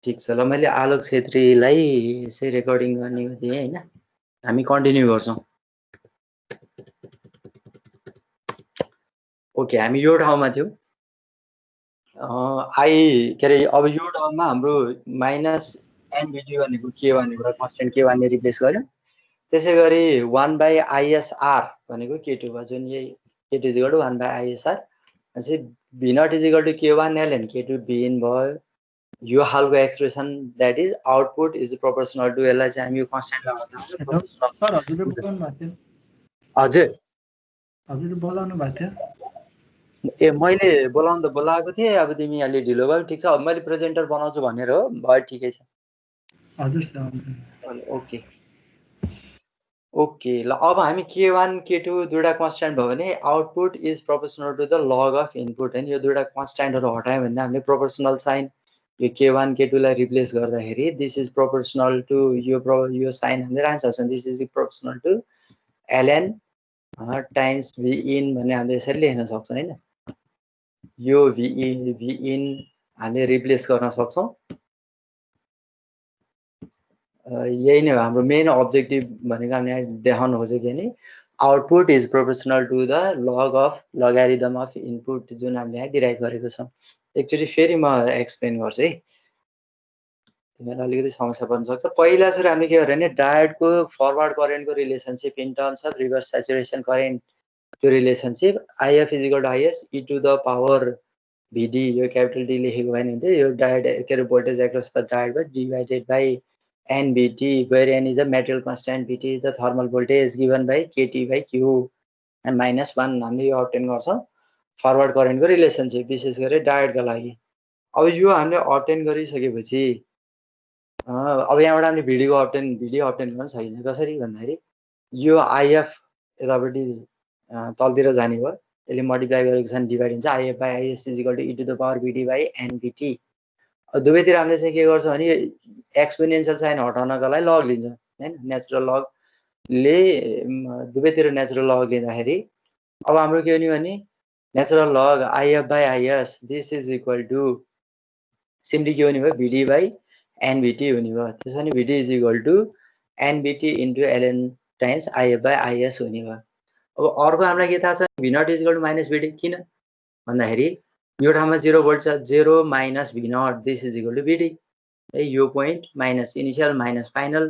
ठीक छ ल, मैले आलोक छेत्रीलाई यसै रेकर्डिङ गर्ने दिएँ हैन। हामी कन्टिन्यू गर्छौं। ओके, हामी यो ठाउँमा थियौं। के अरे अब यो ठाउँमा हाम्रो माइनस एनबिटी भनेको के भनेको एउटा कन्स्टेन्ट के1 ले रिप्लेस गर्यो। त्यसै गरी 1/ISR भनेको k2 भयो, जुन यही k2 = 1/ISR। चाहिँ v0 = k1 ln k2 bin भयो। यो हालको expression that is output is proportional to, यसलाई चाहिँ हामी यो कन्स्टेन्ट लगाउँदा प्रोपोर्शनल। सर हजुरले बोलाउनु भएको थियो। हजुर हजुरले बोलाउनु भएको थियो। ए मैले बोलाउनु त बोलाएको थिएँ, अब तिमी अलि ढिलो भयो। ठिक छ, अब मैले प्रेजेन्टर बनाउँछु भनेर हो, भयो ठिकै छ। हजुर सर। ओके ओके ल, अब हामी k1 k2 दुईटा कन्स्ट्यान्ट भयो भने output is proportional to the log of input हैन। यो दुईटा कन्स्ट्यान्टहरु हटायो भने हामीले प्रोपोर्शनल साइन यो k1 k2 लाई रिप्लेस गर्दाखेरि दिस इज प्रोपोर्शनल टु यो साइन हामीले राख्न सक्छौं। This is proportional to ln times v in भन्ने हामीले यसरी लेख्न सक्छौं हैन। यो v in हामीले रिप्लेस गर्न सक्छौं। यही नै हो हाम्रो मेन अब्जेक्टिभ भनेको। हामीले देखाउन खोजेको नि output is proportional to the log of logarithm of input, जुन हामीले यहाँ डिराइभ गरेको छौं। एकचोटि फेरि म एक्सप्लेन गर्छु है, तिमीलाई अलिकति समस्या पर्न सक्छ। पहिला सुरु हामीले के गर्यो भने डायोडको फरवर्ड करेन्टको relationship in terms of reverse saturation current, त्यो relationship IF = IS e to the power VD, यो क्यापिटल D लेखेको भए नि यो डायोड के अरे voltage across the diode divided by NVT, where N is the material constant, VT is the thermal voltage given by KT/Q and -1 हामीले यो obtain गर्छौं फरवर्ड करेन्टको रिलेसनशिप, विशेष गरी डायोडका लागि। अब यो हामीले अब्टेन गरिसकेपछि अब यहाँबाट हामीले VD अब्टेन गर्न सकिन्छ। कसरी भन्दाखेरि यो IF यतापट्टि तलतिर जाने भयो, यसले मल्टिप्लाई गरेको छ नि डिभाइड हुन्छ। IF/IS = e to the power VD/NVT। दुवैतिर हामीले चाहिँ के गर्छौं भने एक्सपोनेन्शियल साइन हटाउनको लागि लग लिन्छ हैन। नेचुरल लगले दुवैतिर नेचुरल लग लिँदाखेरि अब हाम्रो के हुने भने natural log IF/IS this is equal to simply के हुने भयो VD/NVT हुने भयो। त्यसो भने VD = NVT * ln times IF/IS हुने भयो। अब अर्को हामीलाई के थाहा छ, v0 = -VD। किन भन्दाखेरि यो ठाउँमा 0 भोल्ट छ, 0 - v0 this is equal to VD है। यो point minus initial minus final,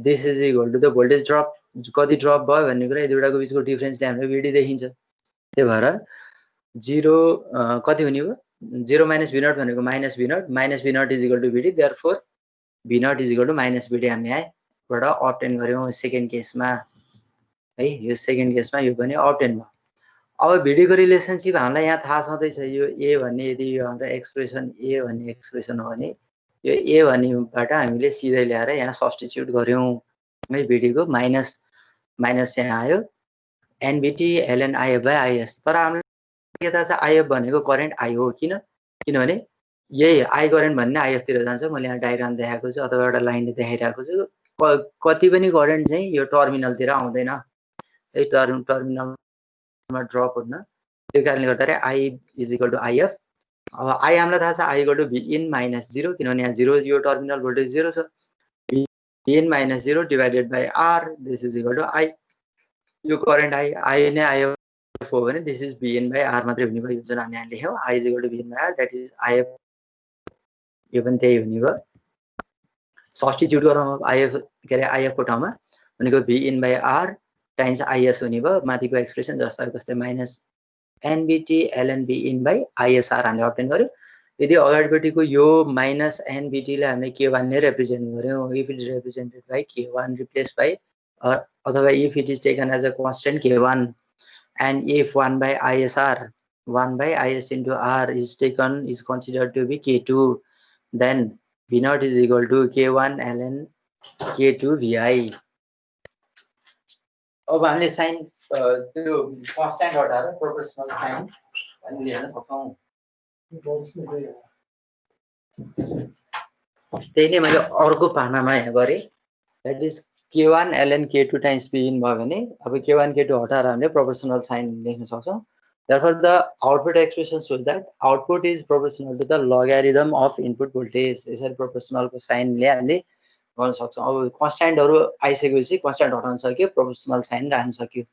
this is equal to the voltage drop. कति ड्रप भयो भन्ने कुरा यो दुईटाको बीचको डिफरेन्सले हामीले VD देखिन्छ। त्यही भएर 0 कति हुने भयो, 0 - v0 भनेको -v0, -v0 = VD, therefore v0 = -VD हामी यहाँबाट अब्टेन गर्यौं सेकेन्ड केसमा है। यो सेकेन्ड केसमा यो पनि अब्टेन भयो। अब VD को रिलेसनशिप हामीलाई यहाँ थाहा छँदैछ। यो A भन्ने यदि यो हाम्रो एक्सप्रेसन A भन्ने एक्सप्रेसन हो भने यो A भन्नेबाट हामीले सिधै ल्याएर यहाँ सब्स्टिट्युट गर्यौं है। VD को माइनस यहाँ आयो NVT ln IF/IS। तर हामीले के थाहा छ IF भनेको करेन्ट I हो। किनभने यही I करेन्ट भन्ने IF तिर जान्छ। मैले यहाँ डायग्राम देखाएको छु अथवा एउटा लाइनले देखाइरहेको छु। कति पनि करेन्ट चाहिँ यो टर्मिनलतिर आउँदैन है, टर्मिनलमा ड्रप हुन्न। त्यो कारणले गर्दा I = IF। अब I हामीलाई थाहा छ I = V in - 0, किनभने यहाँ 0 यो टर्मिनल भोल्टेज 0 छ। V in - 0 divided by R, this is equal to I। यो करेन्ट I नै IF हो भने this is V in / R मात्रै हुने भयो, जुन हामी यहाँ लेख्यौं I = V in / R, that is IF। यो पनि त्यही हुने भयो। सब्स्टिट्युट गरौँ IF के अरे IF को ठाउँमा भनेको V in / R times IS हुने भयो। माथिको एक्सप्रेसन जस्तै minus NVT ln V in / ISR हामीले अब्टेन गर्यो। यदि अगाडिपट्टिको यो माइनस NVT लाई हामीले k1 ले रिप्रेजेन्ट गर्यौं, if it is represented by k1 replace by अथवा if it is taken as a constant k1 and if 1/ISR 1/IS into R is considered to be k2, then V0 = k1 ln k2 VI। अब हामीले sign त्यो constant हटाएर proportional sign अनि लेख्न सक्छौं। त्यही नै मैले अर्को पानामा यहाँ गरे, that is k1 ln k2 times V in भयो भने अब k1 k2 हटाएर हामीले प्रोपोर्शनल साइन लेख्न सक्छौं। Therefore, the output expression shows that output is proportional to the logarithm of input voltage. यसरी proportional को साइन ले हामीले गर्न सक्छौं। अब कन्स्ट्यान्टहरु आइसकेपछि कन्स्ट्यान्ट हटाउन सक्यो, प्रोपोर्सनल साइन राख्न सक्यो।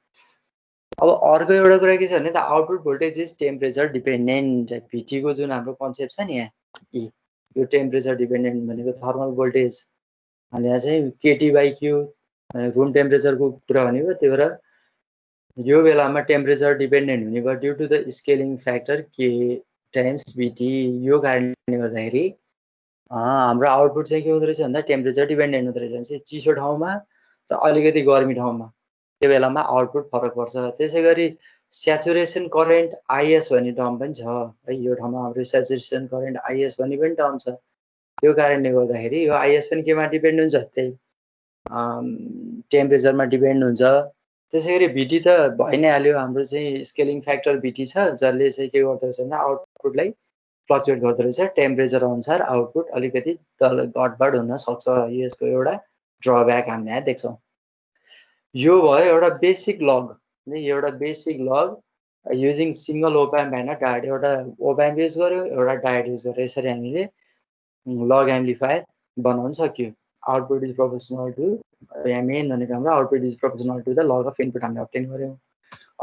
अब अर्को एउटा कुरा के छ भने त output voltage is temperature dependent. VT को जुन हाम्रो कन्सेप्ट छ नि यहाँ, यो टेम्परेचर डिपेन्डेन्ट भनेको थर्मल भोल्टेज अनि यहाँ चाहिँ KT/Q रुम टेम्परेचरको कुरा भनेको। त्यही भएर यो बेलामा टेम्परेचर डिपेन्डेन्ट हुने भयो due to the scaling factor K times VT। यो कारणले गर्दाखेरि हाम्रो आउटपुट चाहिँ के हुँदो रहेछ भन्दा टेम्परेचर डिपेन्डेन्ट हुँदो रहेछ। चिसो ठाउँमा र अलिकति गर्मी ठाउँमा त्यो बेलामा आउटपुट फरक पर्छ। त्यसैगरी स्याचुरेसन करेन्ट IS भन्ने टर्म पनि छ है। यो ठाउँमा हाम्रो स्याचुरेसन करेन्ट IS भन्ने पनि टर्म छ। त्यो कारणले गर्दाखेरि यो IS पनि केमा डिपेन्ड हुन्छ, त्यही टेम्परेचरमा डिपेन्ड हुन्छ। त्यसैगरी VT त भइ नै हाल्यो, हाम्रो चाहिँ स्केलिङ फ्याक्टर VT छ, जसले चाहिँ के गर्दो रहेछ भन्दा आउटपुटलाई फ्लक्चुएट गर्दो रहेछ। टेम्परेचर अनुसार आउटपुट अलिकति तल घटबड हुन सक्छ। यसको एउटा ड्रब्याक हामीले यहाँ देख्छौँ। यो भयो एउटा बेसिक लग, एउटा बेसिक लग युजिङ सिंगल ओप्याम्प हैन डायोड। एउटा ओप्याम्प युज गर्यो, एउटा डायोड युज गर्यो। यसरी हामीले लग एम्प्लिफायर बनाउन सक्यो। आउटपुट इज प्रोपोर्सनल टु, यहाँ मेन भनेको हाम्रो output is proportional to the log of input हामीले अब्टेन गर्यौं।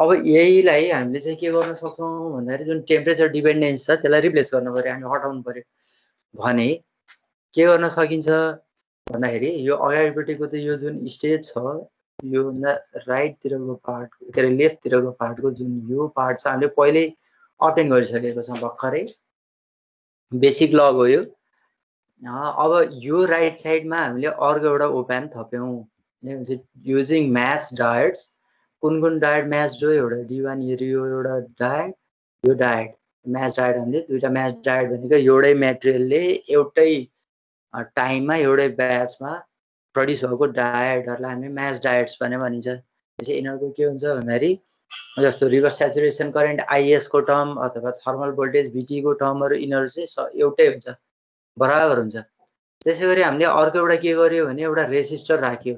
अब यहीलाई हामीले चाहिँ के गर्न सक्छौं भन्दाखेरि जुन टेम्परेचर डिपेन्डेन्स छ त्यसलाई रिप्लेस गर्नु पर्यो, हामी हटाउनु पर्यो भने के गर्न सकिन्छ भन्दाखेरि यो अगाडिपट्टिको त यो जुन स्टेज छ, यो राइटतिरको पार्ट के अरे लेफ्टतिरको पार्टको जुन यो पार्ट छ हामीले पहिले अब्टेन गरिसकेको छौं भर्खरै। बेसिक लग हो यो। अब यो राइट साइडमा हामीले अर्को एउटा ओप्याम्प थप्यौं युजिङ म्याच डायोड्स। कुन कुन डायोड म्याच हो, एउटा D1 यो एउटा डायोड, यो डायोड म्याच डायोड। हामीले दुईटा म्याच डायोड भनेको एउटै मेटेरियलले एउटै टाइममा एउटै ब्याचमा प्रड्युस भएको डायोडहरुलाई हामी म्याच डायोड्स भनेर भनिन्छ। त्यसै यिनीहरुको के हुन्छ भन्दाखेरि जस्तो रिभर्स स्याचुरेसन करेन्ट IS को टर्म अथवा थर्मल भोल्टेज VT को टर्महरु यिनीहरु चाहिँ एउटै हुन्छ, बराबर हुन्छ। त्यसैगरी हामीले अर्को एउटा के गर्यो भने एउटा रेसिस्टर राख्यो।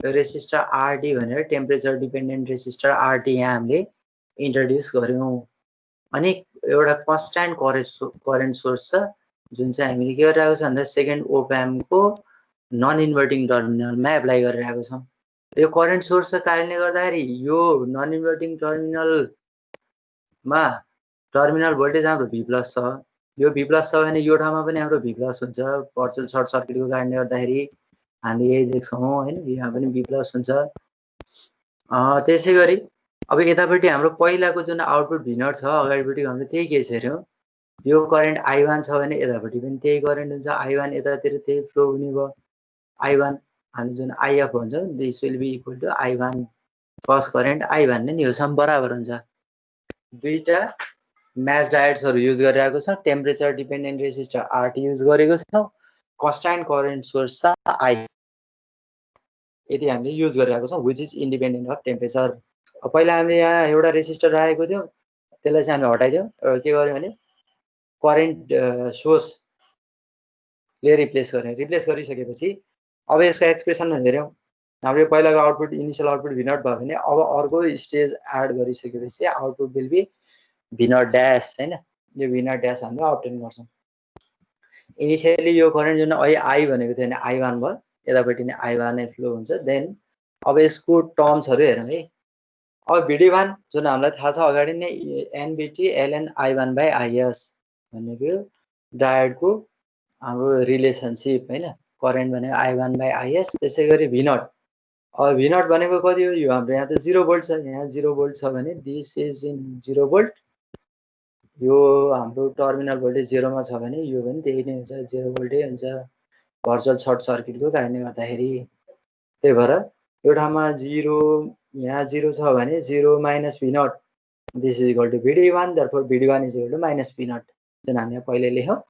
यो रेसिस्टर RD भनेर टेम्परेचर डिपेन्डेन्ट रेसिस्टर RD यहाँ हामीले इन्ट्रोड्युस गर्यौं। अनि एउटा कन्स्ट्यान्ट करेन्ट सोर्स छ जुन चाहिँ हामीले के गरिरहेको छ भन्दा सेकेन्ड ओप्याम्प को नन इन्भर्टिङ टर्मिनलमा एप्लाई गरिरहेको छौं। यो करेन्ट सोर्सको कारणले गर्दाखेरि यो नन इन्भर्टिङ टर्मिनलमा टर्मिनल भोल्टेज हाम्रो V+ छ। यो V+ छ भने यो ठाउँमा पनि हाम्रो V+ हुन्छ। भर्चुअल सर्ट सर्किटको कारणले गर्दाखेरि हामी यही देख्छौं हैन, यहाँ पनि V+ हुन्छ। त्यसैगरी अब यतापट्टि हाम्रो पहिलाको जुन आउटपुट V0 छ, अगाडिपट्टि हामीले त्यही केस हेर्यौं। यो करेन्ट I1 छ भने यतापट्टि पनि त्यही करेन्ट हुन्छ। I1 यतातिर त्यही फ्लो हुने भयो। I1 हामी जुन IF भन्छौं, this will be equal to I1 cos current I1 नै यो सम बराबर हुन्छ। दुईटा म्याच डायोड्सहरु युज गरिरहेको छ। Temperature dependent resistor RT use गरेको छौं। कन्स्ट्यान्ट करेन्ट सोर्स छ I, यदि हामीले युज गरिरहेको छौं which is independent of temperature. पहिला हामीले यहाँ एउटा रेसिस्टर राखेको थियौं, त्यसलाई चाहिँ हामीले हटाइदियौं। के गर्यौं भने करेन्ट सोर्सले रिप्लेस गर्यौं। रिप्लेस गरिसकेपछि अब यसको एक्सप्रेसनमा हेर्यौं, हामीले पहिलाको आउटपुट इनिशियल आउटपुट V0 भयो भने अब अर्को स्टेज एड गरिसकेपछि output will be V0 dash हैन। यो V0 ड्याश हामीले अब्टेन गर्छौं। इनिशियली यो करेन्ट जुन I भनेको थियो भने I1 भयो, यतापट्टि नै I1 नै फ्लो हुन्छ। देन अब यसको टर्म्सहरु हेरौँ है। अब VD1 जुन हामीलाई थाहा छ अगाडि नै NVT ln I1/IS भनेको डायोडको हाम्रो रिलेसनशिप हैन। करेन्ट भनेको I1/IS। त्यसैगरी V0, अब V0 भनेको कति हो, यो हाम्रो यहाँ त 0 भोल्ट छ। यहाँ 0 भोल्ट छ भने दिस इज इन 0 भोल्ट। यो हाम्रो टर्मिनल भोल्टेज 0 मा छ भने यो पनि त्यही नै हुन्छ, 0 भोल्टै हुन्छ भर्चुअल सर्ट सर्किटको कारणले गर्दाखेरि। त्यही भएर यो ठाउँमा 0, यहाँ 0 छ भने 0 minus V0 this is equal to VD1। Therefore VD1 is equal to minus V0 जुन हामीले पहिले लेख्यौं।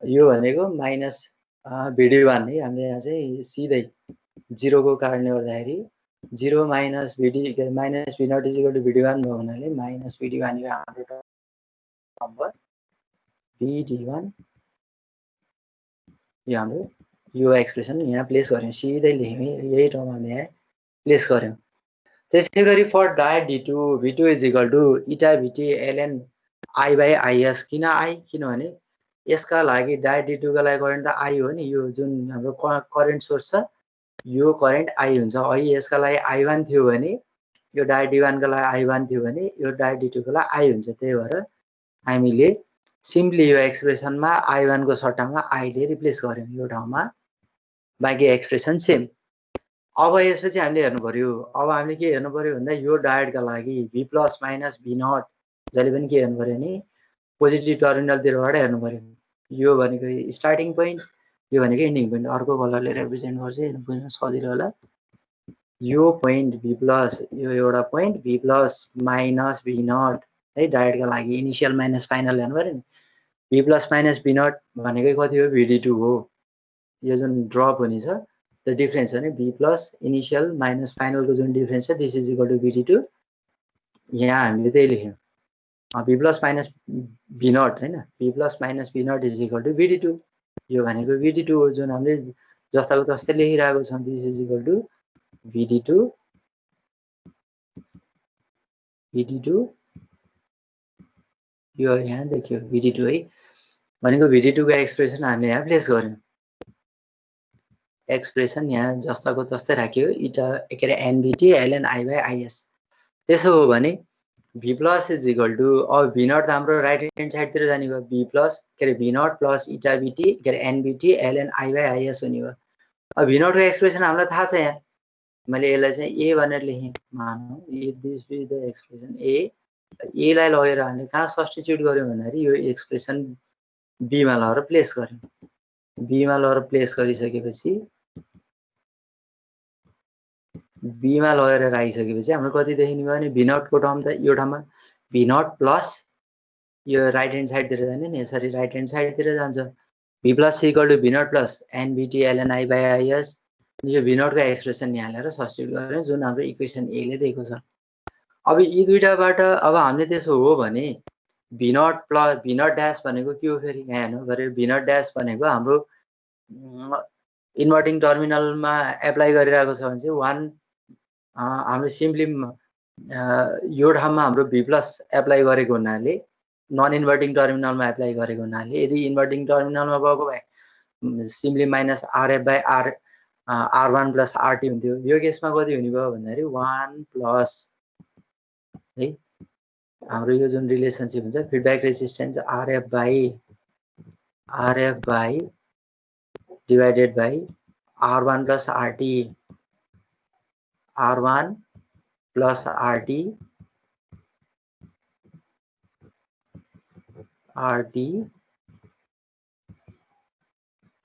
यो भनेको माइनस VD1 है। हामीले यहाँ चाहिँ सिधै 0 को कारणले गर्दाखेरि 0 माइनस VD के minus V0 is equal to VD1 भयो हुनाले माइनस VD1 यो हाम्रो नम्बर VD1 यो हाम्रो यो एक्सप्रेसन यहाँ प्लेस गर्यौं, सिधै लेख्यौं। यही टर्म हामीले यहाँ प्लेस गर्यौं। त्यसै गरी for diode d2 v2 is equal to eta vt ln I by is किन I किनभने यसका लागि डायट d2 का लागि करेन्ट त I हो नि यो जुन हाम्रो करेन्ट सोर्स छ यो करेन्ट I हुन्छ अहिले यसका लागि I1 थियो भने यो डायट d1 का लागि I1 थियो भने यो डायट d2 का लागि I हुन्छ त्यही भएर हामीले सिम्पली यो एक्सप्रेसनमा I1 को सट्टामा I ले रिप्लेस गर्यौं यो ठाउँमा बाँकी एक्सप्रेसन सेम अब यसपछि हामीले हेर्नु पर्यो अब हामीले के हेर्नु पर्यो भन्दा यो डायोडका लागि v plus minus v naught जहिले पनि के हेर्नु पर्यो नि पोजिटिभ टर्मिनलतिरबाट हेर्नु पर्यो यो भनेको स्टार्टिङ पोइन्ट यो भनेको एन्डिङ पोइन्ट अर्को कलरले रिप्रेजेन्ट गर्छ हेर्नु बुझ्न सजिलो होला यो पोइन्ट v प्लस यो एउटा point v plus minus v naught है डायोडका लागि इनिशियल माइनस फाइनल हेर्नु पर्यो नि v plus minus v naught भनेकै कति हो vd2 हो यो जुन ड्रप हुने छ the difference है b plus initial minus final को जुन difference है this is equal to vt2 यहाँ हामीले त्यही लेख्यौं b plus minus b not हैन b plus minus b not is equal to vt2 यो भनेको vt2 हो जुन हामीले जस्ताको तस्तै लेखिरहेको छौं this is equal to vt2 यो यहाँ देखियो vt2 है भनेको vt2 को एक्सप्रेसन हामीले यहाँ प्लेस गर्यौं एक्सप्रेसन यहाँ जस्ताको तस्तै राख्यो इटा के अरे nvt ln I by is त्यसो हो भने v plus is equal to अब v नट त हाम्रो राइट ह्यान्ड साइडतिर जाने भयो v प्लस के अरे v नट प्लस इटा vt के अरे nvt ln I by is हुने भयो अब v नट को एक्सप्रेसन हामीलाई थाहा छ यहाँ मैले यसलाई चाहिँ a भनेर लेखेँ मानौ if this be the expression a लाई लगेर हामीले कहाँ सब्स्टिट्युट गर्यौं भन्दाखेरि यो एक्सप्रेसन b मा लगेर प्लेस गर्यौं b मा लगेर प्लेस गरिसकेपछि b मा लगेर राखिसकेपछि हाम्रो कति देखिने भयो भने v नट को टर्म त यो ठाउँमा v नट प्लस यो राइट ह्यान्ड साइडतिर जाने नि यसरी राइट ह्यान्ड साइडतिर जान्छ v plus equal to v naught plus nvt ln I by is यो v नट को एक्सप्रेसन यहाँ ल्याएर सब्स्टिट्युट गरेर जुन हाम्रो इक्वेसन a ले दिएको छ अब यी दुईटाबाट अब हामीले त्यसो हो भने v naught plus v naught dash भनेको के हो फेरि यहाँ हेर्नु पर्यो v नट ड्याश भनेको हाम्रो इन्भर्टिङ टर्मिनलमा एप्लाई गरिरहेको छ भने चाहिँ 1 हाम्रो सिम्पली यो ठाउँमा हाम्रो v प्लस एप्लाई गरेको हुनाले नन इन्भर्टिङ टर्मिनलमा एप्लाई गरेको हुनाले यदि इन्भर्टिङ टर्मिनलमा भएको भए simply minus rf by r1 plus rt हुन्थ्यो यो केसमा कति हुने भयो भन्दाखेरि 1 प्लस है हाम्रो यो जुन रिलेसनशिप हुन्छ feedback resistance rf by divided by r1 plus rt r1 plus rt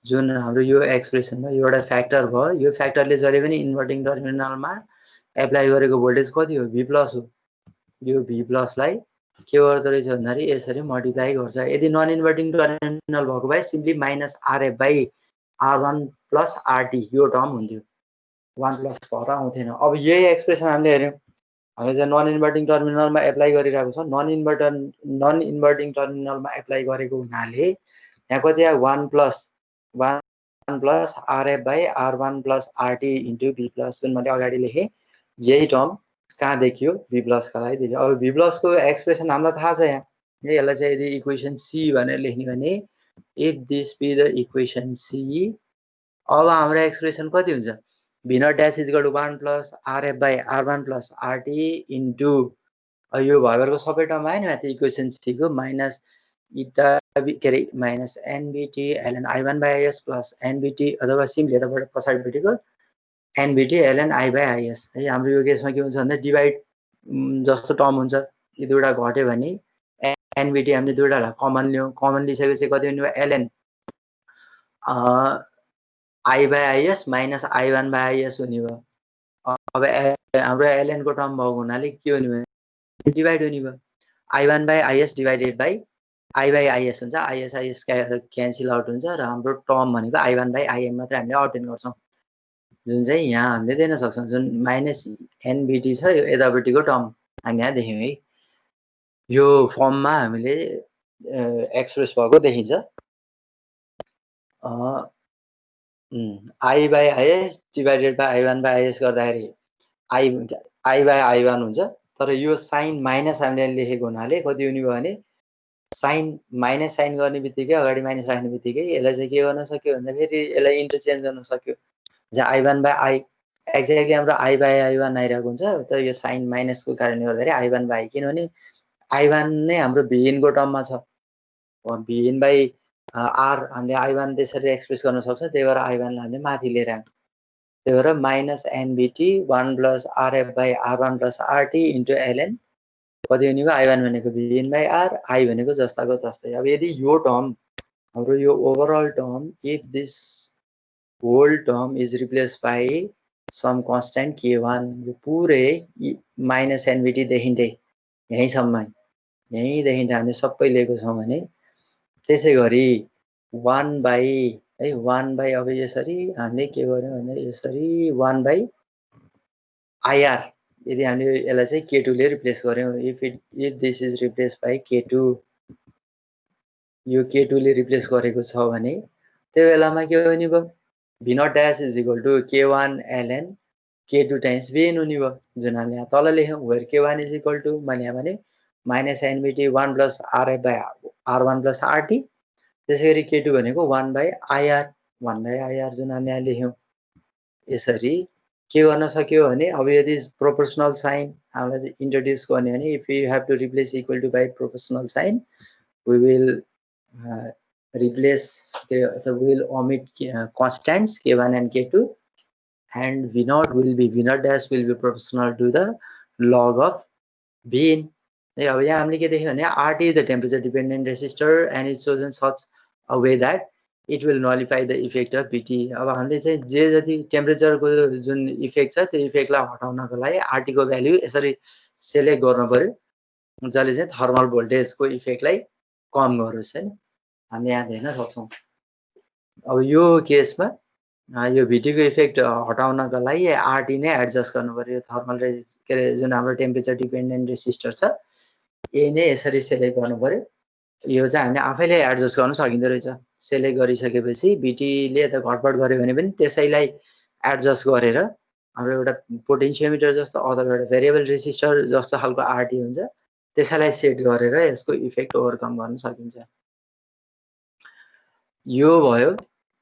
जुन हाम्रो यो एक्सप्रेसनमा एउटा फ्याक्टर भयो यो फ्याक्टरले जहिले पनि इन्भर्टिङ टर्मिनलमा एप्लाई गरेको भोल्टेज कति हो v प्लस हो यो v प्लस लाई के गर्दो रहेछ भन्दाखेरि यसरी मल्टिप्लाई गर्छ यदि नन इन्भर्टिङ टर्मिनल भएको भए simply minus rf by r1 plus rt यो टर्म हुन्थ्यो 1 प्लस भएर आउँथेन अब यही एक्सप्रेसन हामीले हेर्यौं हामीले चाहिँ नन इन्भर्टिङ टर्मिनलमा एप्लाई गरिरहेको छ नन इन्भर्टिङ टर्मिनलमा एप्लाई गरेको हुनाले यहाँ कति आयो 1 plus rf by r1 plus rt into v plus जुन मैले अगाडि लेखेँ यही टर्म कहाँ देखियो v प्लस का लागि देखियो अब v प्लस को एक्सप्रेसन हामीलाई थाहा छ यहाँ यसलाई चाहिँ यदि इक्वेसन c भनेर लेख्ने भने if this be the equation c अब हाम्रो एक्सप्रेसन कति हुन्छ v naught dash is equal to 1 plus rf by r1 plus rt into यो भएरको सबै टर्म आयो नि माथि इक्वेसन c को माइनस इटा के अरे minus nvt ln I1 by is plus nvt अथवा सिम्पली यताबाट पछाडिपट्टिको nvt ln I by is है हाम्रो यो केसमा के हुन्छ भन्दा डिभाइड जस्तो टर्म हुन्छ यो दुईटा घट्यो भने nvt हामीले दुईटालाई कमन लियौं कमन लिइसकेपछि कति हुने भयो ln I by is minus I1 by is हुने भयो अब हाम्रो ln को टर्म भएको हुनाले के हुने भयो डिभाइड हुने भयो I1 by is divided by I by is हुन्छ is क्यान्सल आउट हुन्छ र हाम्रो टर्म भनेको I1 बाई IM मात्रै हामीले अटेन गर्छौं जुन चाहिँ यहाँ हामीले दिन सक्छौं जुन माइनस nvt छ यो यतापट्टिको टर्म हामी यहाँ देख्यौं है यो फर्ममा हामीले एक्सप्रेस भएको देखिन्छ I by is divided by I1 by is गर्दाखेरि I by I1 हुन्छ तर यो साइन माइनस हामीले लेखेको हुनाले कति हुने भयो भने साइन माइनस साइन गर्ने बित्तिकै अगाडि माइनस राख्ने बित्तिकै यसलाई चाहिँ के गर्न सक्यो भन्दा फेरि यसलाई इन्टरचेन्ज गर्न सक्यो चाहिँ I1 by I एक्ज्याक्टली हाम्रो I by I1 आइरहेको हुन्छ तर यो साइन माइनसको कारणले गर्दाखेरि I1 by किनभने I1 नै हाम्रो भिइन को टर्ममा छ भिइन by R हामीले I1 त्यसरी एक्सप्रेस गर्न सक्छ त्यही भएर I1 लाई हामीले माथि लिएर आयौँ त्यही भएर minus NBT 1 plus RF by R1 plus RT into LN कति हुने भयो I1 भनेको भिइन by R I भनेको जस्ताको तस्तै अब यदि यो टर्म हाम्रो यो overall term if this whole term is replace by some constant K1 यो पुरै माइनस NBT देखिन्दै यहीँसम्म यहीँदेखि हामीले सबै लिएको छौँ भने त्यसै गरी 1 बाई है 1 बाई अब यसरी हामीले के गर्यौँ भन्दा यसरी 1 बाई IR यदि हामीले यसलाई चाहिँ K2 ले रिप्लेस गर्यौँ if this is replace by K2 यो K2 ले रिप्लेस गरेको छ भने त्यो बेलामा के हुने भयो V not dash is equal to K1 LN K2 times VN हुने भयो जुन हामीले यहाँ तल लेख्यौँ where K1 is equal to मैले यहाँ भने minus NBT 1 plus RF by R1 plus RT त्यसै गरी K2 भनेको 1 बाई IR जुन हामीले यहाँ लेख्यौँ यसरी के गर्न सक्यो भने अब यदि प्रोपोर्सनल साइन हामीलाई इन्ट्रोड्युस गर्ने भने if you have to replace equal to by proportional sign we will replace the will omit constants K1 and K2 and V naught dash will be proportional to the log of Vin. अब यहाँ हामीले के देख्यौँ भने RT is the temperature dependent resistor and is chosen such a way that it will nullify the effect of VT. अब हामीले चाहिँ जे जति टेम्परेचरको जुन इफेक्ट छ त्यो इफेक्टलाई हटाउनको लागि RT को भ्यालु यसरी सेलेक्ट गर्नु पर्यो जसले चाहिँ थर्मल भोल्टेजको इफेक्टलाई कम गरोस् हैन हामीले यहाँ देख्न सक्छौँ अब यो केसमा यो VT को इफेक्ट हटाउनको लागि RT नै एडजस्ट गर्नु पर्यो थर्मल के अरे जुन हाम्रो टेम्परेचर डिपेन्डेन्ट रेसिस्टर छ यही नै यसरी सेलेक्ट गर्नु पर्यो यो चाहिँ हामीले आफैले एडजस्ट गर्न सकिँदो रहेछ सेलेक्ट गरिसकेपछि VT ले त घटबड गर्यो भने पनि त्यसैलाई एडजस्ट गरेर हाम्रो एउटा पोटेन्सियोमिटर जस्तो अथवा एउटा भेरिएबल रेसिस्टर जस्तो खालको RT हुन्छ त्यसैलाई सेट गरेर यसको इफेक्ट ओभरकम गर्न सकिन्छ यो भयो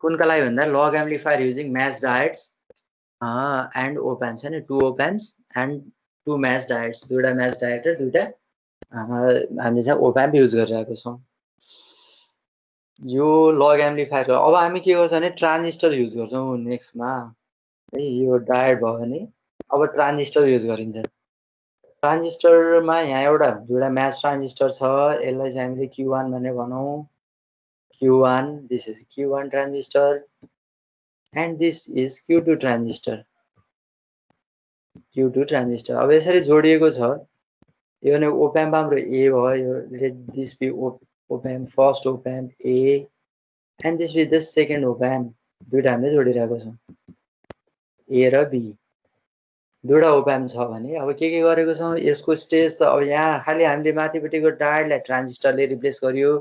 कुनका लागि भन्दा log amplifier using match diodes and op amps हैन two op amps and two match diodes दुईटा म्याच डायोड र दुईटा हामीले चाहिँ ओप एम्प युज गरिरहेको छौँ यो लग एम्प्लिफायर अब हामी के गर्छौँ भने ट्रान्जिस्टर युज गर्छौँ नेक्स्टमा है यो डायोड भयो भने अब ट्रान्जिस्टर युज गरिन्छ ट्रान्जिस्टरमा यहाँ एउटा दुईटा म्याच ट्रान्जिस्टर छ यसलाई चाहिँ हामीले Q1 भनेर भनौँ Q1 this is Q1 transistor and this is Q2 transistor अब यसरी जोडिएको छ यो भने op amp हाम्रो A भयो let this be op amp first op amp A and this be the second op amp दुईटा हामीले जोडिरहेको छौँ A र B दुईटा op amp छ भने अब के गरेको छौँ यसको स्टेज त अब यहाँ खाली हामीले माथिपट्टिको डायोडलाई ट्रान्जिस्टरले रिप्लेस गरियो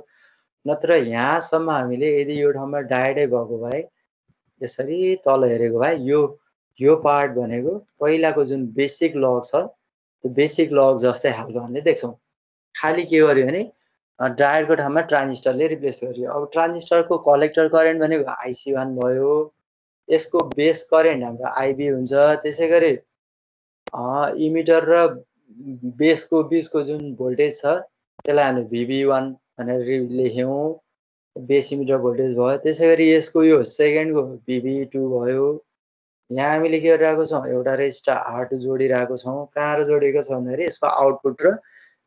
नत्र यहाँसम्म हामीले यदि यो ठाउँमा डायोडै भएको भए यसरी तल हेरेको भए यो पार्ट भनेको पहिलाको जुन बेसिक लग छ त्यो बेसिक लग जस्तै खालको हामीले देख्छौँ खाली के गर्यो भने डायोडको ठाउँमा ट्रान्जिस्टरले रिप्लेस गरियो अब ट्रान्जिस्टरको कलेक्टर करेन्ट भनेको IC1 भयो यसको बेस करेन्ट हाम्रो IB हुन्छ त्यसै गरी इमिटर र बेसको बीचको जुन भोल्टेज छ त्यसलाई हामीले VB1 भनेर लेख्यौँ बेस इमिटर भोल्टेज भयो त्यसै गरी यसको यो सेकेन्डको VB2 भयो यहाँ हामीले के गरिरहेको छौँ एउटा रेजिस्टर R2 जोडिरहेको छौँ कहाँ र जोडिएको छ भन्दाखेरि यसको आउटपुट र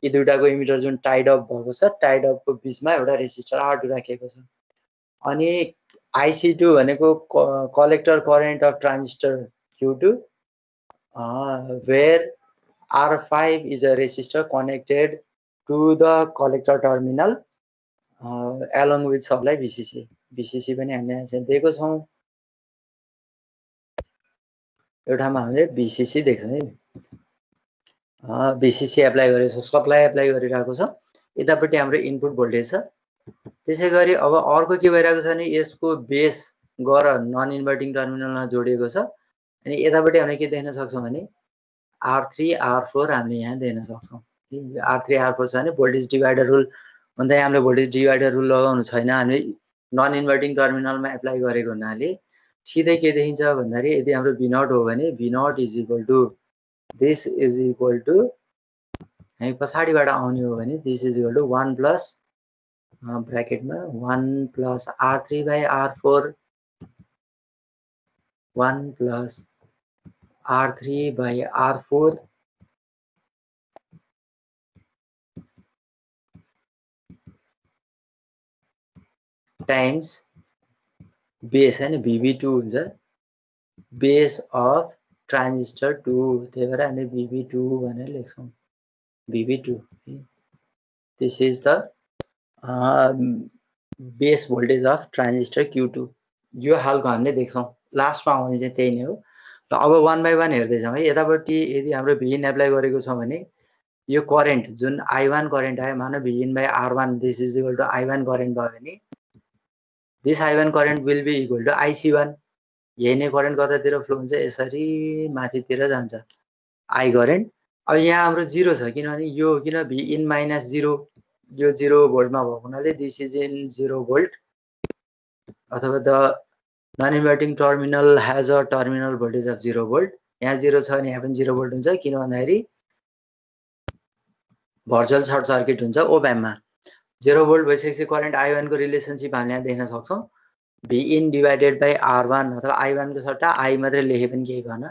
यी दुईटाको इमिटर जुन टाइड अप भएको छ टाइड अपको बिचमा एउटा रेजिस्टर R2 राखिएको छ अनि IC2 भनेको collector current of transistor Q2 where R5 is a resistor connected to the collector terminal along with supply VCC पनि हामीले यहाँ दिएको छौँ एउटामा हामीले VCC देख्छौँ है VCC एप्लाई गरेको छ सप्लाई एप्लाई गरिरहेको छ यतापट्टि हाम्रो इनपुट भोल्टेज छ त्यसै गरी अब अर्को के भइरहेको छ भने यसको बेस गएर नन इन्भर्टिङ टर्मिनलमा जोडिएको छ अनि यतापट्टि हामीले के देख्न सक्छौँ भने R3 R4 हामीले यहाँ दिन सक्छौं। R3 R4 छ भने भोल्टेज डिभाइडर रुल भन्दा हामीले भोल्टेज डिभाइडर रुल लगाउनु छैन, हामी नन इन्भर्टिङ टर्मिनलमा एप्लाई गरेको हुनाले सिधै के देखिन्छ भन्दाखेरि यदि हाम्रो V0 हो भने V0 is equal to this is equal to हामी पछाडिबाट आउने हो भने this is equal to 1 plus ब्र्याकेटमा 1 plus R3 by R4 1 plus R3 by R4 times base हैन VB2 हुन्छ, बेस अफ ट्रान्जिस्टर 2, त्यही भएर हामी VB2 भनेर लेख्छौं। VB2 this is the base voltage of transistor Q2। यो हालको हामीले देख्छौं, लास्टमा आउने चाहिँ त्यही नै हो। र अब 1 बाइ 1 हेर्दै छौं है। यतापट्टि यदि हाम्रो Vin एप्लाई गरेको छ भने यो करेन्ट जुन I1 करेन्ट आयो, मानव Vin by R1 this is equal to I1 current भयो भने this I1 current will be equal to IC1। यही नै करेन्ट कतातिर फ्लो हुन्छ, यसरी माथितिर जान्छ I करेन्ट। अब यहाँ हाम्रो 0 छ किनभने यो किन Vin माइनस 0, यो 0 भोल्टमा भएको हुनाले दिस इज इन 0 भोल्ट, अथवा the non inverting terminal has a terminal voltage of 0 volt. यहाँ 0 छ भने यहाँ पनि 0 भोल्ट हुन्छ, किन भन्दाखेरि भर्चुअल सर्ट सर्किट हुन्छ ओप एम्पमा। 0 भोल्ट भइसकेपछि करेन्ट I1 को रिलेसनशिप हामीले यहाँ देख्न सक्छौं, Vin डिभाइडेड बाइ R1 अथवा I1 को सट्टा I मात्रै लेखे पनि केही भएन।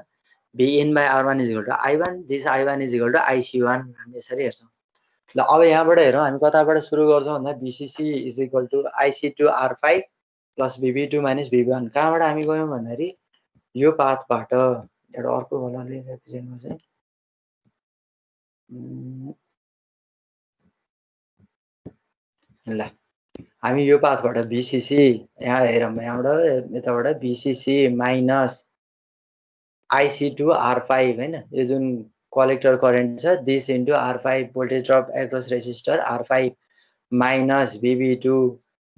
Vin by R1 is equal to I1, this I1 is equal to IC1, हामी यसरी हेर्छौं। ल अब यहाँबाट हेरौँ, हामी कताबाट सुरु गर्छौं भन्दा VCC is equal to IC2 R5 plus VB2 minus VB1। कहाँबाट हामी गयौं भन्दाखेरि यो पाथबाट एउटा अर्को कलरले रिप्रेजेन्ट गर्छ। ल हामी यो पाथबाट VCC यहाँ हेरौँ, यहाँबाट यताबाट VCC माइनस IC2 R5 हैन, यो जुन कलेक्टर करेन्ट छ this into R5 voltage drop across resistor R5 minus VB2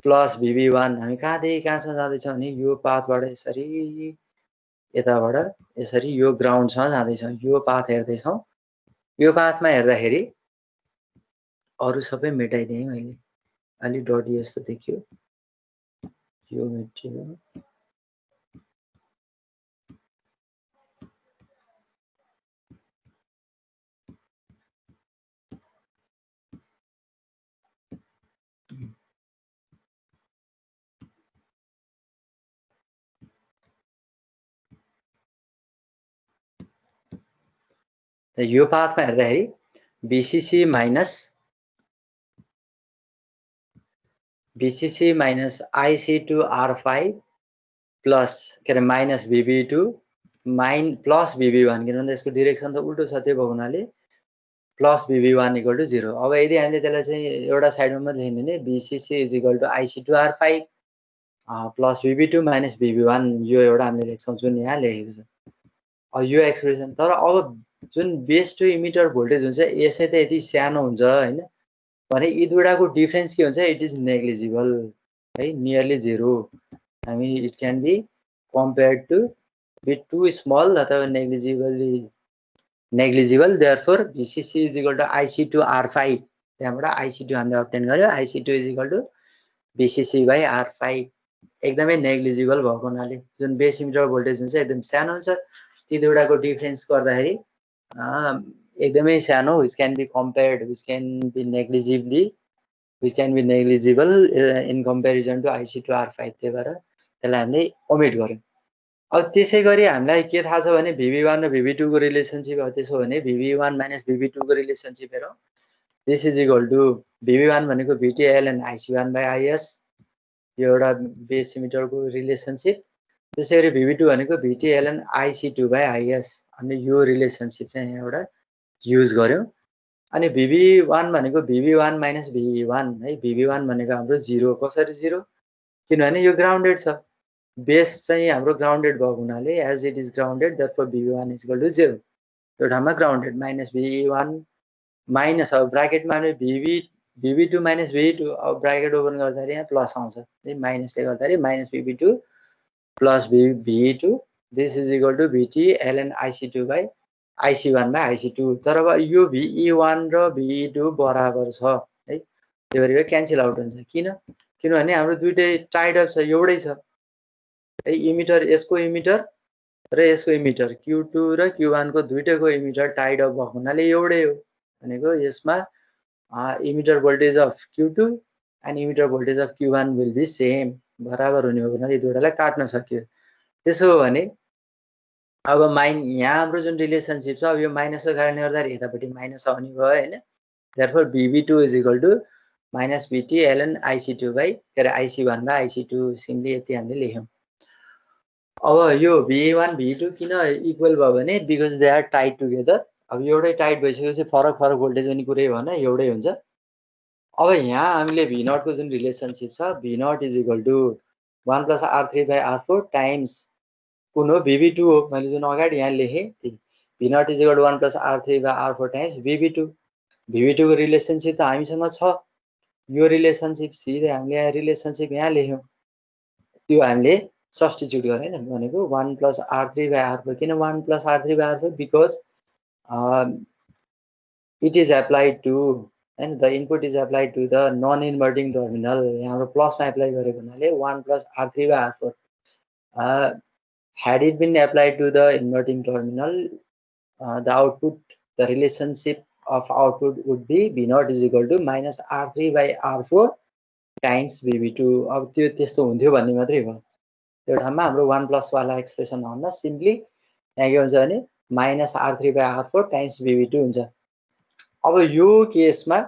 plus VB1। हामी कहाँदेखि कहाँसम्म जाँदैछौँ भने यो पाथबाट यसरी यताबाट यसरी यो ग्राउन्डसम्म जाँदैछौँ। यो पाथ हेर्दैछौँ, यो पाथमा हेर्दाखेरि अरु सबै मेटाइदिएँ मैले, अलि डटी जस्तो देखियो, यो मेटियो। यो पाथमा हेर्दाखेरि VCC minus IC2 R5 plus के अरे माइनस VB2 प्लस VB1, किनभने यसको डिरेक्सन त उल्टो छ, त्यो भएको हुनाले प्लस VB1 इक्वल टु 0। अब यदि हामीले त्यसलाई चाहिँ एउटा साइडमा मात्रै लेख्ने भने VCC is equal to IC2 R5 plus VB2 minus VB1, यो एउटा हामीले लेख्छौँ जुन यहाँ लेखेको छ। अब यो एक्सप्रेसन, तर अब जुन बेस टु इमिटर भोल्टेज हुन्छ यसै त यति सानो हुन्छ हैन, भने यी दुईटाको डिफरेन्स के हुन्छ, इट इज नेग्लिजिबल है, नियरली 0। हामी it can be compared to be too small अथवा negligible, therefore VCC is equal to IC2 R5, त्यहाँबाट IC2 हामीले अब्टेन गर्यो, IC2 is equal to VCC by R5, एकदमै नेग्लिजिबल भएको हुनाले जुन बेस इमिटर भोल्टेज हुन्छ एकदम सानो हुन्छ, ती दुईटाको डिफरेन्स गर्दाखेरि एकदमै सानो, which can be compared, which can be negligible in comparison to IC2 R5, त्यही भएर त्यसलाई हामीले ओमिट गर्यौं। अब त्यसै गरी हामीलाई के थाहा छ भने VB1 र VB2 को रिलेसनशिप, हो त्यसो भने VB1 माइनस VB2 को रिलेसनशिप हेरौँ, this is equal to VB1 भनेको VTln IC1 बाइ IS, यो एउटा बेस इमिटरको रिलेसनशिप। त्यसै गरी VB2 भनेको VTln IC2 बाइ IS, अनि यो रिलेसनशिप चाहिँ यहाँ एउटा युज गर्यौं। अनि VB1 भनेको VB1 माइनस VE1 है, VB1 भनेको हाम्रो 0, कसरी 0, किनभने यो ग्राउन्डेड छ, बेस चाहिँ हाम्रो ग्राउन्डेड भएको हुनाले as it is grounded, therefore VB1 is equal to 0, यो ठाउँमा ग्राउन्डेड, माइनस VE1 माइनस, अब ब्र्याकेटमा हामीले VB2 माइनस VE2, अब ब्र्याकेट ओपन गर्दाखेरि यहाँ प्लस आउँछ, माइनसले गर्दाखेरि minus VB2 plus VE2, this is equal to VTln IC2 by IC1 by IC2 तर अब यो VE1 र VE2 बराबर छ है त्यही भएर यो क्यान्सल आउट हुन्छ किनभने हाम्रो दुईटै टाइड अप छ एउटै छ है इमिटर यसको इमिटर र यसको इमिटर Q2 र Q1 को दुईटैको इमिटर टाइड अप भएको हुनाले एउटै हो भनेको यसमा emitter voltage of Q2 and emitter voltage of Q1 will be same बराबर हुने हो भने दुईटालाई काट्न सकियो त्यसो हो भने अब यहाँ हाम्रो जुन रिलेसनशिप छ अब यो माइनसको कारणले गर्दा यतापट्टि माइनस आउने भयो हैन therefore VB2 is equal to minus VT ln IC2 by IC1 by IC2 simply यति हामीले लेख्यौं अब यो VA1 VA2 किन इक्वल भयो भने because they are tied together अब एउटै टाइड भइसकेपछि फरक भोल्टेज पनि कुरै भएन एउटै हुन्छ अब यहाँ हामीले V0 को जुन रिलेसनशिप छ V0 is equal to 1 plus R3 by R4 times कुन हो VB2 हो मैले जुन अगाडि यहाँ लेखेँ V0 is equal to 1 plus R3 by R4 times VB2 VB2 को रिलेसनशिप त हामीसँग छ यो रिलेसनशिप सिधै हामीले यहाँ रिलेसनशिप यहाँ लेख्यौं त्यो हामीले सब्स्टिट्युट गरे हैन भनेको 1 plus R3 by R4 किन 1 plus R3 by R4 because it is applied to and the input is applied to the non inverting terminal यहाँ प्लस मा एप्लाई गरेको हुनाले 1 plus R3 by R4 had it been applied to the inverting terminal the output the relationship of output would be V0 is equal to minus R3 by R4 times VB2 अब त्यो त्यस्तो हुन्थ्यो भन्ने मात्रै हो त्यो ठाउँमा हाम्रो 1 प्लस वाला एक्सप्रेसन आउँदा सिम्पली यहाँ के हुन्छ भने minus R3 by R4 times VB2 हुन्छ अब यो केसमा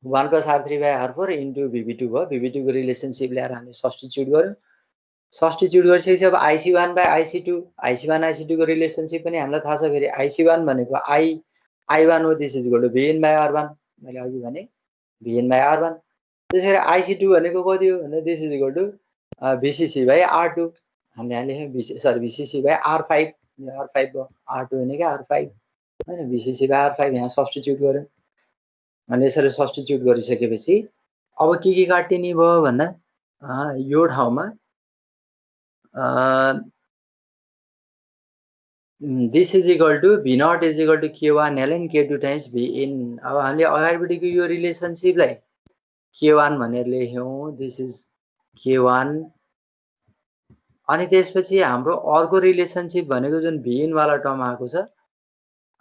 1 plus R3 by R4 into VB2 भयो VB2 को रिलेसनशिप ल्याएर हामीले सब्स्टिट्युट गर्यौं सब्स्टिट्युट गरिसकेपछि अब IC1 by IC2 IC1 IC2 को रिलेसनशिप पनि हामीलाई थाहा छ फेरि IC1 भनेको I1 हो this is equal to VN by R1 मैले अघि भने VN by R1 त्यसैगरी IC2 भनेको कति हो भने this is equal to VCC by R2 हामीले यहाँ लेख्यौं VCC by R5 R5 भयो R2 भनेको R5 हैन VCC by R5 यहाँ सब्स्टिट्युट गर्यौं अनि यसरी सब्स्टिट्युट गरिसकेपछि अब के काटिने भयो भन्दा यो ठाउँमा this is equal to V0 is equal to K1 ln K2 times Vin अब हामीले अगाडिपट्टिको यो रिलेसनशिपलाई K1 भनेर लेख्यौं दिस इज K1 अनि त्यसपछि हाम्रो अर्को रिलेसनशिप भनेको जुन Vin वाला टर्म आएको छ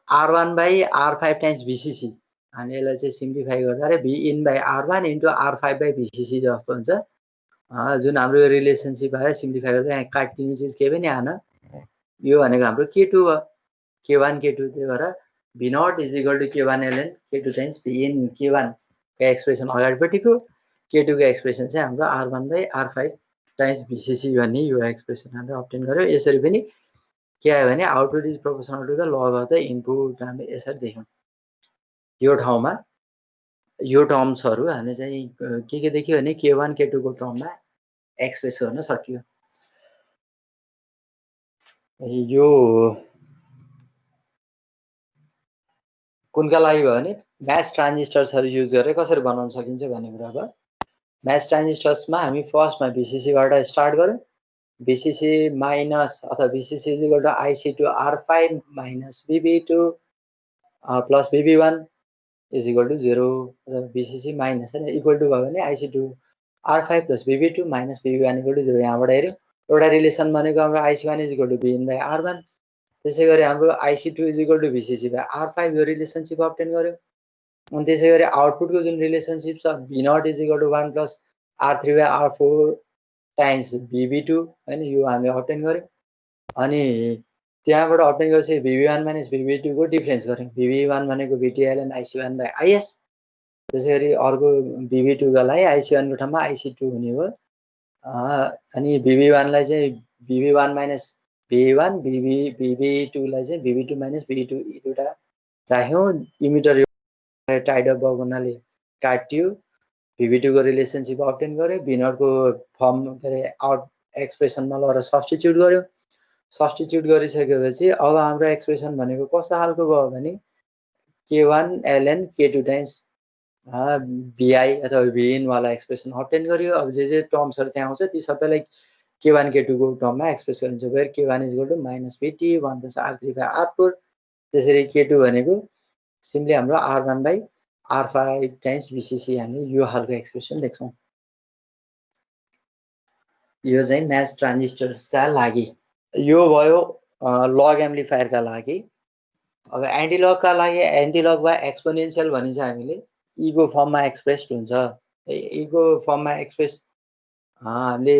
R1 by R5 times VCC हामीले यसलाई चाहिँ सिम्प्लिफाई गर्दा रे Vin by R1 into R5 by VCC जस्तो हुन्छ जुन हाम्रो रिलेसनशिप आयो सिम्प्लिफाई गर्दा यहाँ काट्ने चीज के पनि आएन यो भनेको हाम्रो K2 हो K1 K2 त्यही भएर V0 is equal to K1 ln K2 times Vin K1 को एक्सप्रेसन अगाडिपट्टिको K2 को एक्सप्रेसन चाहिँ हाम्रो R1 by R5 times VCC भन्ने यो एक्सप्रेसन हामीले अब्टेन गर्यौं यसरी पनि के आयो भने output is proportional to the log of the input हामीले यसरी देख्यौं यो ठाउँमा यो टर्म्सहरु हामीले चाहिँ के देख्यो भने K1 K2 को टर्ममा एक्सप्रेस गर्न सकियो यो कुनका लागि भयो भने म्याच ट्रान्जिस्टर्सहरु युज गरेर कसरी बनाउन सकिन्छ भन्ने कुरा भयो म्याच ट्रान्जिस्टर्समा हामी फर्स्टमा VCC बाट स्टार्ट गर्यौं VCC माइनस अथवा VCC is equal to IC2 R5 minus VB2 plus VB1 is equal to 0 अथवा VCC माइनस हैन इक्वल टु भयो भने IC2 R5 plus VB2 minus VB1 equal to 0 यहाँबाट हेर्यौं एउटा रिलेसन भनेको हाम्रो IC1 is equal to VN by R1 त्यसैगरी हाम्रो IC2 is equal to VCC by R5 यो रिलेसनशिप अब्टेन गर्यौं अनि त्यसैगरी आउटपुटको जुन रिलेसनशिप छ V0 is equal to 1 plus R3 by R4 times VB2 हैन यो हामीले अब्टेन गर्यौं अनि त्यहाँबाट अब्टेन गरेपछि VB1 माइनस VB2 को डिफरेन्स गर्यौं VB1 भनेको VT ln IC1 by IS त्यसैगरी अर्को VB2 का लागि IC1 को ठाउँमा IC2 हुने हो अनि VB1 लाई चाहिँ VB1 माइनस VB1 VB2 लाई चाहिँ VB2 माइनस VB2 यी दुईटा राख्यौं इमिटर टाइड अप भएको हुनाले काट्यो VB2 को रिलेसनशिप अब्टेन गर्यो V0 को फर्म गरे आउट एक्सप्रेसनमा लगेर सब्स्टिट्युट गर्यो सब्स्टिट्युट गरिसकेपछि अब हाम्रो एक्सप्रेसन भनेको कस्तो खालको भयो भने K1 ln K2 times VI अथवा Vin वाला एक्सप्रेसन अब्टेन गर्यो अब जे टर्म्सहरु त्यहाँ आउँछ ती सबैलाई K1 K2 को टर्ममा एक्सप्रेस गरिन्छ where K1 is equal to minus VT 1 plus R3 by R4 त्यसरी K2 भनेको सिम्पली हाम्रो R1 by R5 times VCC हामीले यो खालको एक्सप्रेसन देख्छौँ। यो चाहिँ म्याच ट्रान्जिस्टर्सका लागि यो भयो लग एम्प्लिफायरका लागि। अब एन्टिलगका लागि एन्टिलग वा एक्सपोनेन्शियल भनिन्छ हामीले ईको फर्ममा एक्सप्रेस्ड हुन्छ। ईको फर्ममा एक्सप्रेस हामीले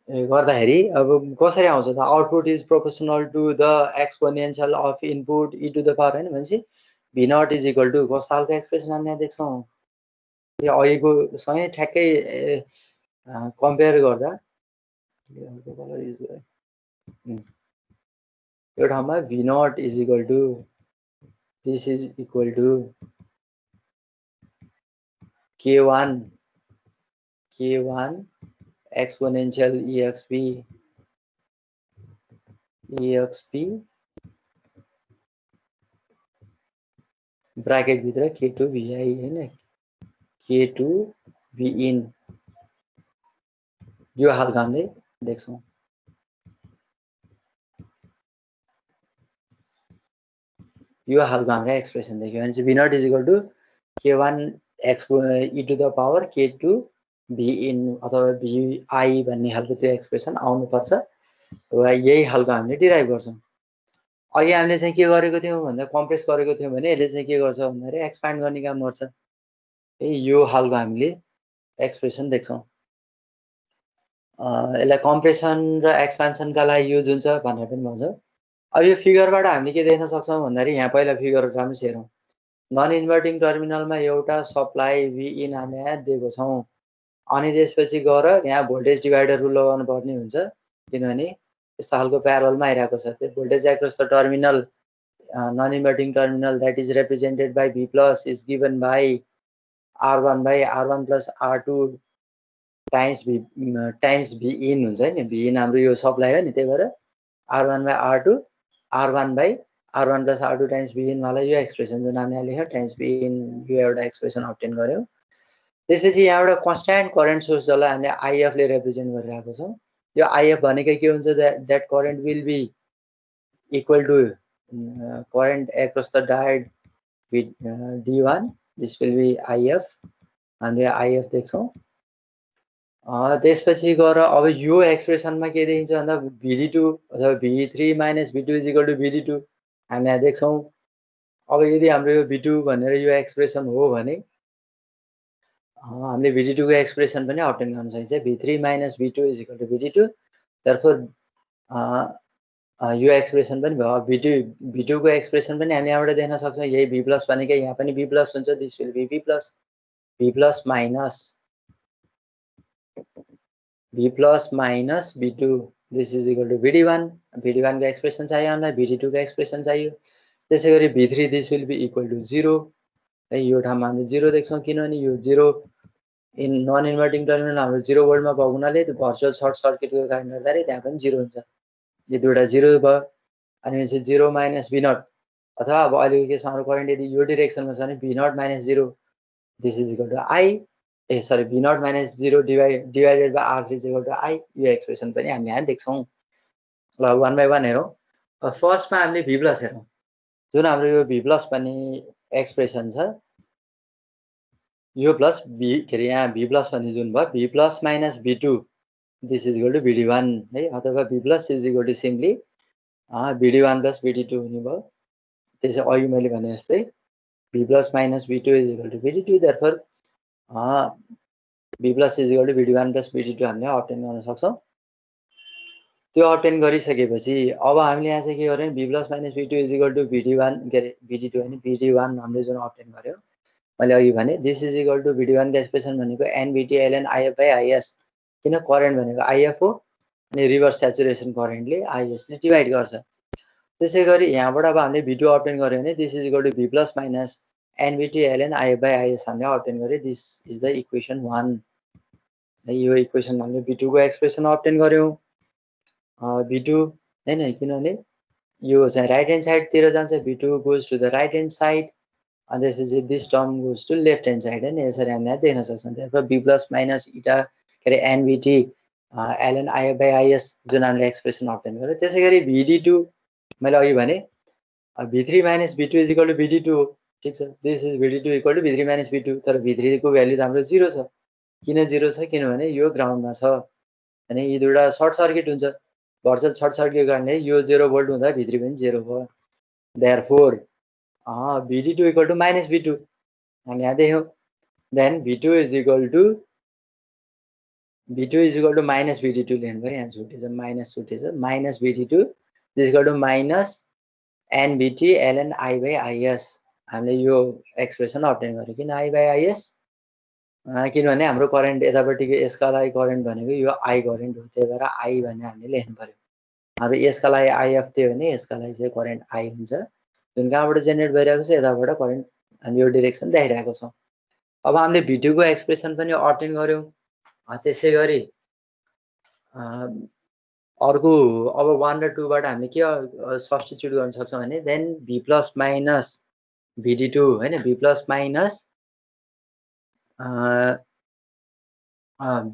गर्दाखेरि अब कसरी आउँछ त output is proportional to the exponential of input e to the power हैन भनेपछि V not is equal to कस्तो खालको एक्सप्रेसन हामी यहाँ देख्छौँ। यो अघिको सँगै ठ्याक्कै कम्पेयर गर्दा यो ठाउँमा V not is equal to this is equal to K1 exponential exp bracket भित्र K2 Vi हैन K2 Vin यो खालको हामीले देख्छौँ। यो खालको हाम्रो एक्सप्रेसन देख्यो भने चाहिँ V not is equal to K1 e to the power K2 Vin अथवा Vi भन्ने खालको त्यो एक्सप्रेसन आउनुपर्छ वा यही खालको हामीले डिराइभ गर्छौँ। अघि हामीले चाहिँ के गरेको थियौँ भन्दा कम्प्रेस गरेको थियौँ भने यसले चाहिँ के गर्छ भन्दाखेरि एक्सपान्ड गर्ने काम गर्छ। यो खालको हामीले एक्सप्रेसन देख्छौँ। यसलाई कम्प्रेसन र एक्सपान्सनका लागि युज हुन्छ भनेर पनि भन्छौँ। अब यो फिगरबाट हामीले के देख्न सक्छौँ भन्दाखेरि यहाँ पहिला फिगर राम्रोसँग हेरौँ। नन इन्भर्टिङ टर्मिनलमा एउटा सप्लाई Vin हामीले यहाँ दिएको छौँ अनि त्यसपछि गएर यहाँ भोल्टेज डिभाइडर रुल लगाउनु पर्ने हुन्छ किनभने यस्तो खालको प्यारलमा आइरहेको छ। त्यो voltage across the terminal non inverting terminal that is represented by V plus is given by R1 plus R2 times Vin हुन्छ नि। Vin हाम्रो यो सप्लाई हो नि त्यही भएर R1 by R2 R1 by R1 plus R2 times Vin वाला यो एक्सप्रेसन जुन हामीले लेख्यौँ टाइम्स Vin यो एउटा एक्सप्रेसन अब्टेन गर्यौँ। त्यसपछि यहाँ एउटा कन्स्ट्यान्ट करेन्ट सोर्स जसलाई हामीले IF ले रिप्रेजेन्ट गरिरहेको छौँ। यो IF भनेकै के हुन्छ that current will be equal to current across the diode with D1 this will be IF हामीले IF देख्छौँ। त्यसपछि गएर अब यो एक्सप्रेसनमा के देखिन्छ भन्दा VD2 अथवा V3 minus V2 is equal to VD2 हामीले यहाँ देख्छौँ। अब यदि हाम्रो यो V2 भनेर यो एक्सप्रेसन हो भने हामीले VD2 को एक्सप्रेसन पनि अब्टेन गर्न सकिन्छ। V3 minus V2 is equal to VD2 therefore यो एक्सप्रेसन पनि भयो। V2 को एक्सप्रेसन पनि हामीले यहाँबाट देख्न सक्छौँ। यही V प्लस भनेकै यहाँ पनि V प्लस हुन्छ। This will be V plus minus V2 this is equal to VD1 को एक्सप्रेसन चाहियो हामीलाई VD2 को एक्सप्रेसन चाहियो। त्यसै गरी V3 this will be equal to 0 है यो ठाउँमा हामीले 0 देख्छौँ किनभने यो 0 इन नन इन्भर्टिङ टर्मिनल हाम्रो 0 भोल्टमा भएको हुनाले त्यो भर्चुअल सर्ट सर्किटको कारणले गर्दाखेरि त्यहाँ पनि 0 हुन्छ। यो दुईवटा 0 भयो अनि चाहिँ 0 माइनस V नट अथवा अब अहिलेको केसमा हाम्रो करेन्ट यदि यो डिरेक्सनमा छ भने V not minus 0 this is equal to I sorry V not minus 0 divided by R3 is equal to I यो एक्सप्रेसन पनि हामीले यहाँ देख्छौँ। ल 1 बाई 1 हेरौँ। फर्स्टमा हामीले V प्लस हेरौँ जुन हाम्रो यो V प्लस भन्ने एक्सप्रेसन छ यो प्लस V के अरे यहाँ V प्लस भन्ने जुन भयो V plus minus V2 this is equal to VD1 है अथवा V plus is equal to simply VD1 plus VD2 हुने भयो। त्यसै अघि मैले भने जस्तै V plus minus V2 is equal to VD2 therefore V plus is equal to VD1 plus VD2 हामीले अब्टेन गर्न सक्छौँ। त्यो अब्टेन गरिसकेपछि अब हामीले यहाँ चाहिँ के गर्यौँ V plus minus V2 is equal to VD1 के अरे VD2 होइन VD1 हामीले जुन अब्टेन गर्यौँ मैले अघि भने this is equal to VD1 को एक्सप्रेसन भनेको NVT ln IF by IS किन करेन्ट भनेको IF हो अनि रिभर्स स्याचुरेसन करेन्टले IS ले डिभाइड गर्छ। त्यसै गरी यहाँबाट अब हामीले V2 अब्टेन गर्यो भने this is equal to V plus minus NVT ln IF by IS हामीले अब्टेन गर्यो। दिस इज द इक्वेसन 1 यो इक्वेसन हामीले V2 को एक्सप्रेसन अब्टेन गर्यौँ। V2 हैन किनभने यो चाहिँ राइट ह्यान्ड साइडतिर जान्छ V2 goes to the right hand side अनि त्यसपछि this term goes to left hand side हैन यसरी हामीले देख्न सक्छौँ। त्यसपछि V प्लस माइनस इटा के अरे NVT ln IF by IS जुन हामीले एक्सप्रेसन अब्टेन गर्यो। त्यसै गरी VD2 मैले अघि भने v3 minus v2 is equal to vd2 हो ठीक छ this is vd2 equal to v3 minus v2 तर v3 को भ्यालु त हाम्रो 0 छ किन 0 छ किनभने यो ग्राउन्डमा छ अनि यी दुईटा सर्ट सर्किट हुन्छ भर्चुअल सर्ट सर्किट गर्ने यो 0 भोल्ट हुँदा v3 पनि 0 भयो therefore vd2 equal to minus v2 हामी यहाँ देख्यौं then v2 is equal to minus vd2 लेख्नु पर्यो यहाँ छुटेछ minus vd2 is equal to minus nvt ln I by is हामीले यो एक्सप्रेसन अब्टेन गर्यो किन I by is किनभने हाम्रो करेन्ट यतापट्टिको यसका लागि करेन्ट भनेको यो I करेन्ट हो त्यही भएर I भन्ने हामीले लेख्नु पर्यो हाम्रो यसका लागि IF थियो भने यसका लागि चाहिँ करेन्ट I हुन्छ जुन कहाँबाट जेनेरेट भइरहेको छ यताबाट करेन्ट हामी यो डाइरेक्सन देखाइरहेको छौं अब हामीले v2 को एक्सप्रेसन पनि अब्टेन गर्यौं त्यसैगरी अर्को अब 1 र 2 बाट हामी के सब्स्टिट्युट गर्न सक्छौं भने then v plus minus vd2 हैन v plus minus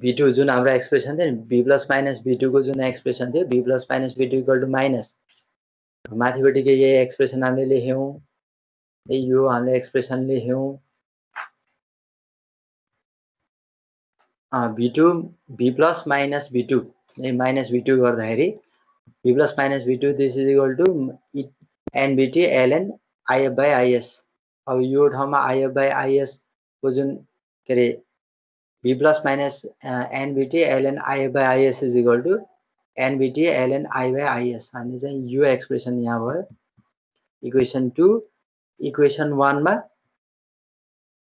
v2 जुन हाम्रो एक्सप्रेसन थियो v plus minus v2 को जुन एक्सप्रेसन थियो v plus minus v2 equal to minus माथिपट्टिको यही एक्सप्रेसन हामीले लेख्यौं यो हामीले expression लेख्यौं v2 v plus minus v2 minus v2 गर्दाखेरि v plus minus v2 this is equal to nvt ln if by is अब यो ठाउँमा if by is को जुन के रे v plus minus nvt ln if by is is equal to nvt ln I by is हामीले चाहिँ यो एक्सप्रेसन यहाँ भयो इक्वेसन 2 इक्वेसन 1 मा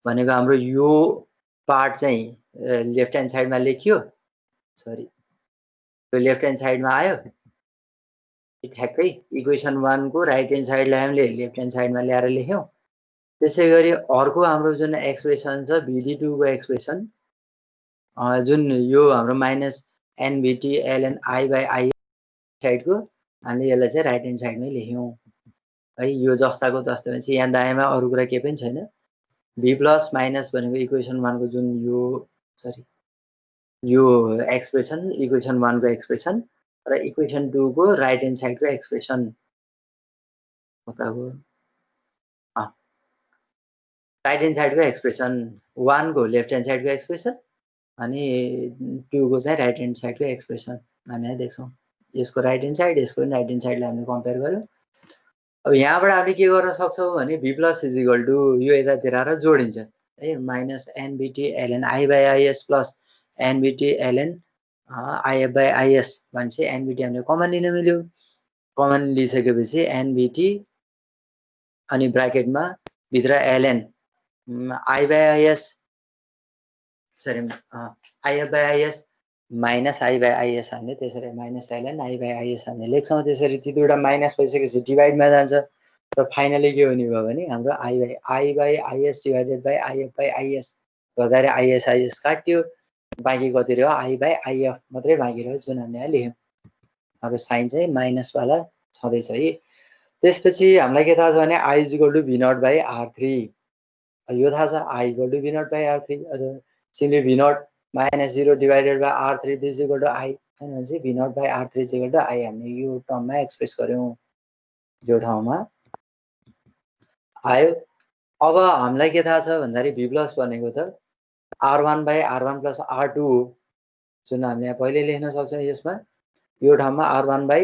भनेको हाम्रो यो पार्ट चाहिँ लेफ्ट ह्यान्ड साइडमा लेखियो सरी यो लेफ्ट ह्यान्ड साइडमा आयो ठ्याक्कै इक्वेसन 1 को राइट ह्यान्ड साइडलाई हामीले लेफ्ट ह्यान्ड साइडमा ल्याएर लेख्यौं त्यसैगरी अर्को हाम्रो जुन एक्सप्रेसन छ vd2 को एक्सप्रेसन जुन यो हाम्रो minus nvt ln I by I साइडको हामीले यसलाई चाहिँ राइट ह्यान्ड साइडमै लेख्यौं है यो जस्ताको तस्तै भन्छ यहाँ दायाँमा अरु कुरा के पनि छैन v plus minus भनेको इक्वेसन 1 को जुन यो सरी यो एक्सप्रेसन इक्वेसन 1 को एक्सप्रेसन र इक्वेसन 2 को राइट ह्यान्ड साइडको एक्सप्रेसन बताको राइट ह्यान्ड साइडको एक्सप्रेसन 1 को लेफ्ट ह्यान्ड साइडको एक्सप्रेसन अनि 2 को चाहिँ राइट ह्यान्ड साइडको एक्सप्रेसन हामी देख्छौं यसको राइट ह्यान्ड साइड यसको पनि राइट ह्यान्ड साइडलाई हामीले कम्पेयर गर्यौं अब यहाँबाट हामीले के गर्न सक्छौं भने v plus is equal to यो यतातिर र जोडिन्छ है minus nvt ln I by is plus nvt ln if by is भन्छ nvt हामीले कमन लिन मिल्यो कमन लिइसकेपछि nvt अनि ब्र्याकेटमा भित्र ln I by is sorry if by is minus I by is हामीले त्यसरी minus ln I by is हामीले लेख्छौं त्यसरी ती दुईटा माइनस भइसकेपछि डिभाइडमा जान्छ र फाइनली के हुने भयो भने हाम्रो I by is divided by if by is गर्दाखेरि is काट्यो बाँकी कति रह्यो I by if मात्रै बाँकी रह्यो जुन हामीले यहाँ लेख्यौं हाम्रो साइन चाहिँ माइनस वाला छँदै छ है त्यसपछि हामीलाई के थाहा छ भने I is equal to v naught by r3 यो थाहा छ I equal to v naught by r3 अथवा simply v naught minus 0 divided by r3 this is equal to I हैन भने v naught by r3 is equal to I हामीले यो टर्ममा express गर्यौं यो ठाउँमा आयो अब हामीलाई के थाहा छ भन्दाखेरि v plus भनेको त r1 by r1 plus r2 हो जुन हामीले यहाँ पहिले लेख्न सक्छौं यसमा यो ठाउँमा r1 by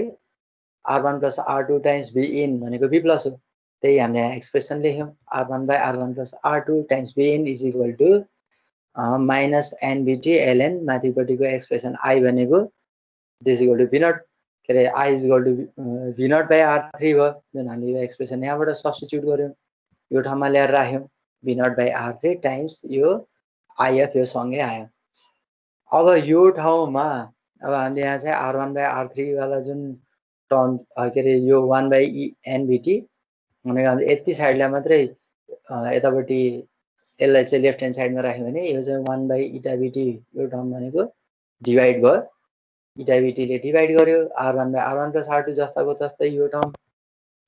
r1 plus r2 times v in भनेको v plus हो त्यही हामीले expression लेख्यौं r1 by r1 plus r2 times v in is equal to minus nvt ln माथिपट्टिको एक्सप्रेसन I भनेको this is equal to v naught के रे I is equal to v naught by r3 भयो जुन हामीले यो expression यहाँबाट substitute गर्यौं यो ठाउँमा ल्याएर राख्यौं v naught by r3 times यो if यो सँगै आयो अब यो ठाउँमा अब हामीले यहाँ चाहिँ r1 by r3 वाला जुन टर्म के रे यो 1 by nvt भनेको हामीले यति साइडलाई मात्रै यतापट्टि यसलाई चाहिँ लेफ्ट ह्यान्ड साइडमा राख्यो भने यो चाहिँ 1 by eta vt यो टर्म भनेको डिभाइड भयो eta vt ले डिभाइड गर्यो r1 by r1 plus r2 जस्ताको तस्तै यो टर्म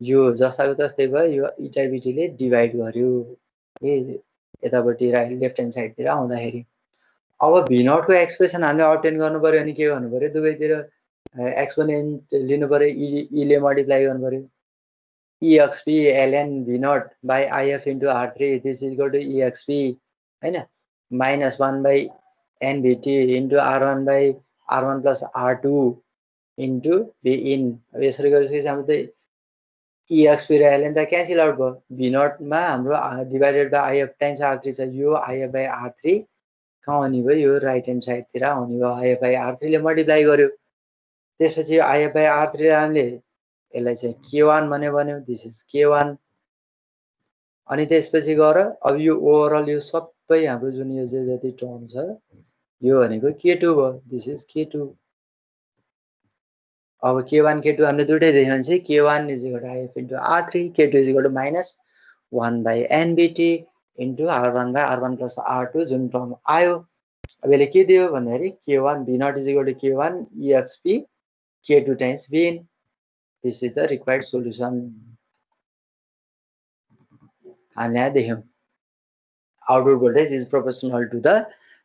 यो जस्ताको तस्तै भयो यो eta vt ले डिभाइड गर्यो यतापट्टि लेफ्ट ह्यान्ड साइडतिर आउँदाखेरि अब v naught को एक्सप्रेसन हामीले अब्टेन गर्नु पर्यो अनि के गर्नु पर्यो दुवैतिर एक्सपोनेन्ट लिनु पर्यो e ले मल्टिप्लाई गर्नु पर्यो exp ln v naught by if into r3 this is equal to exp हैन minus 1 by nvt into r1 by r1 plus r2 into v in अब यसरी गरेपछि हाम्रो त exp र ln त क्यान्सल आउट भयो v naught मा हाम्रो divided by if times r3 छ यो if by r3 कहाँ आउने भयो यो राइट ह्यान्ड साइड तिर आउने भयो if by r3 ले मल्टिप्लाई गर्यो त्यसपछि if by r3 हामीले यसलाई चाहिँ k1 भन्ने बन्यो दिस इज k1 अनि त्यसपछि गएर अब यो ओभरअल यो सबै हाम्रो जुन यो जति टर्म छ यो भनेको k2 भयो दिस इज k2 अब k1 k2 हामीले दुटै देख्यौं भने चाहिँ k1 is equal to if into r3 k2 is equal to minus 1 by nvt into r1 by r1 plus r2 जुन टर्म आयो अब यसले के दियो भन्दाखेरि k1 v naught is equal to k1 exp k2 times v in this is the required solution हामीले यहाँ देख्यौं output voltage is proportional to the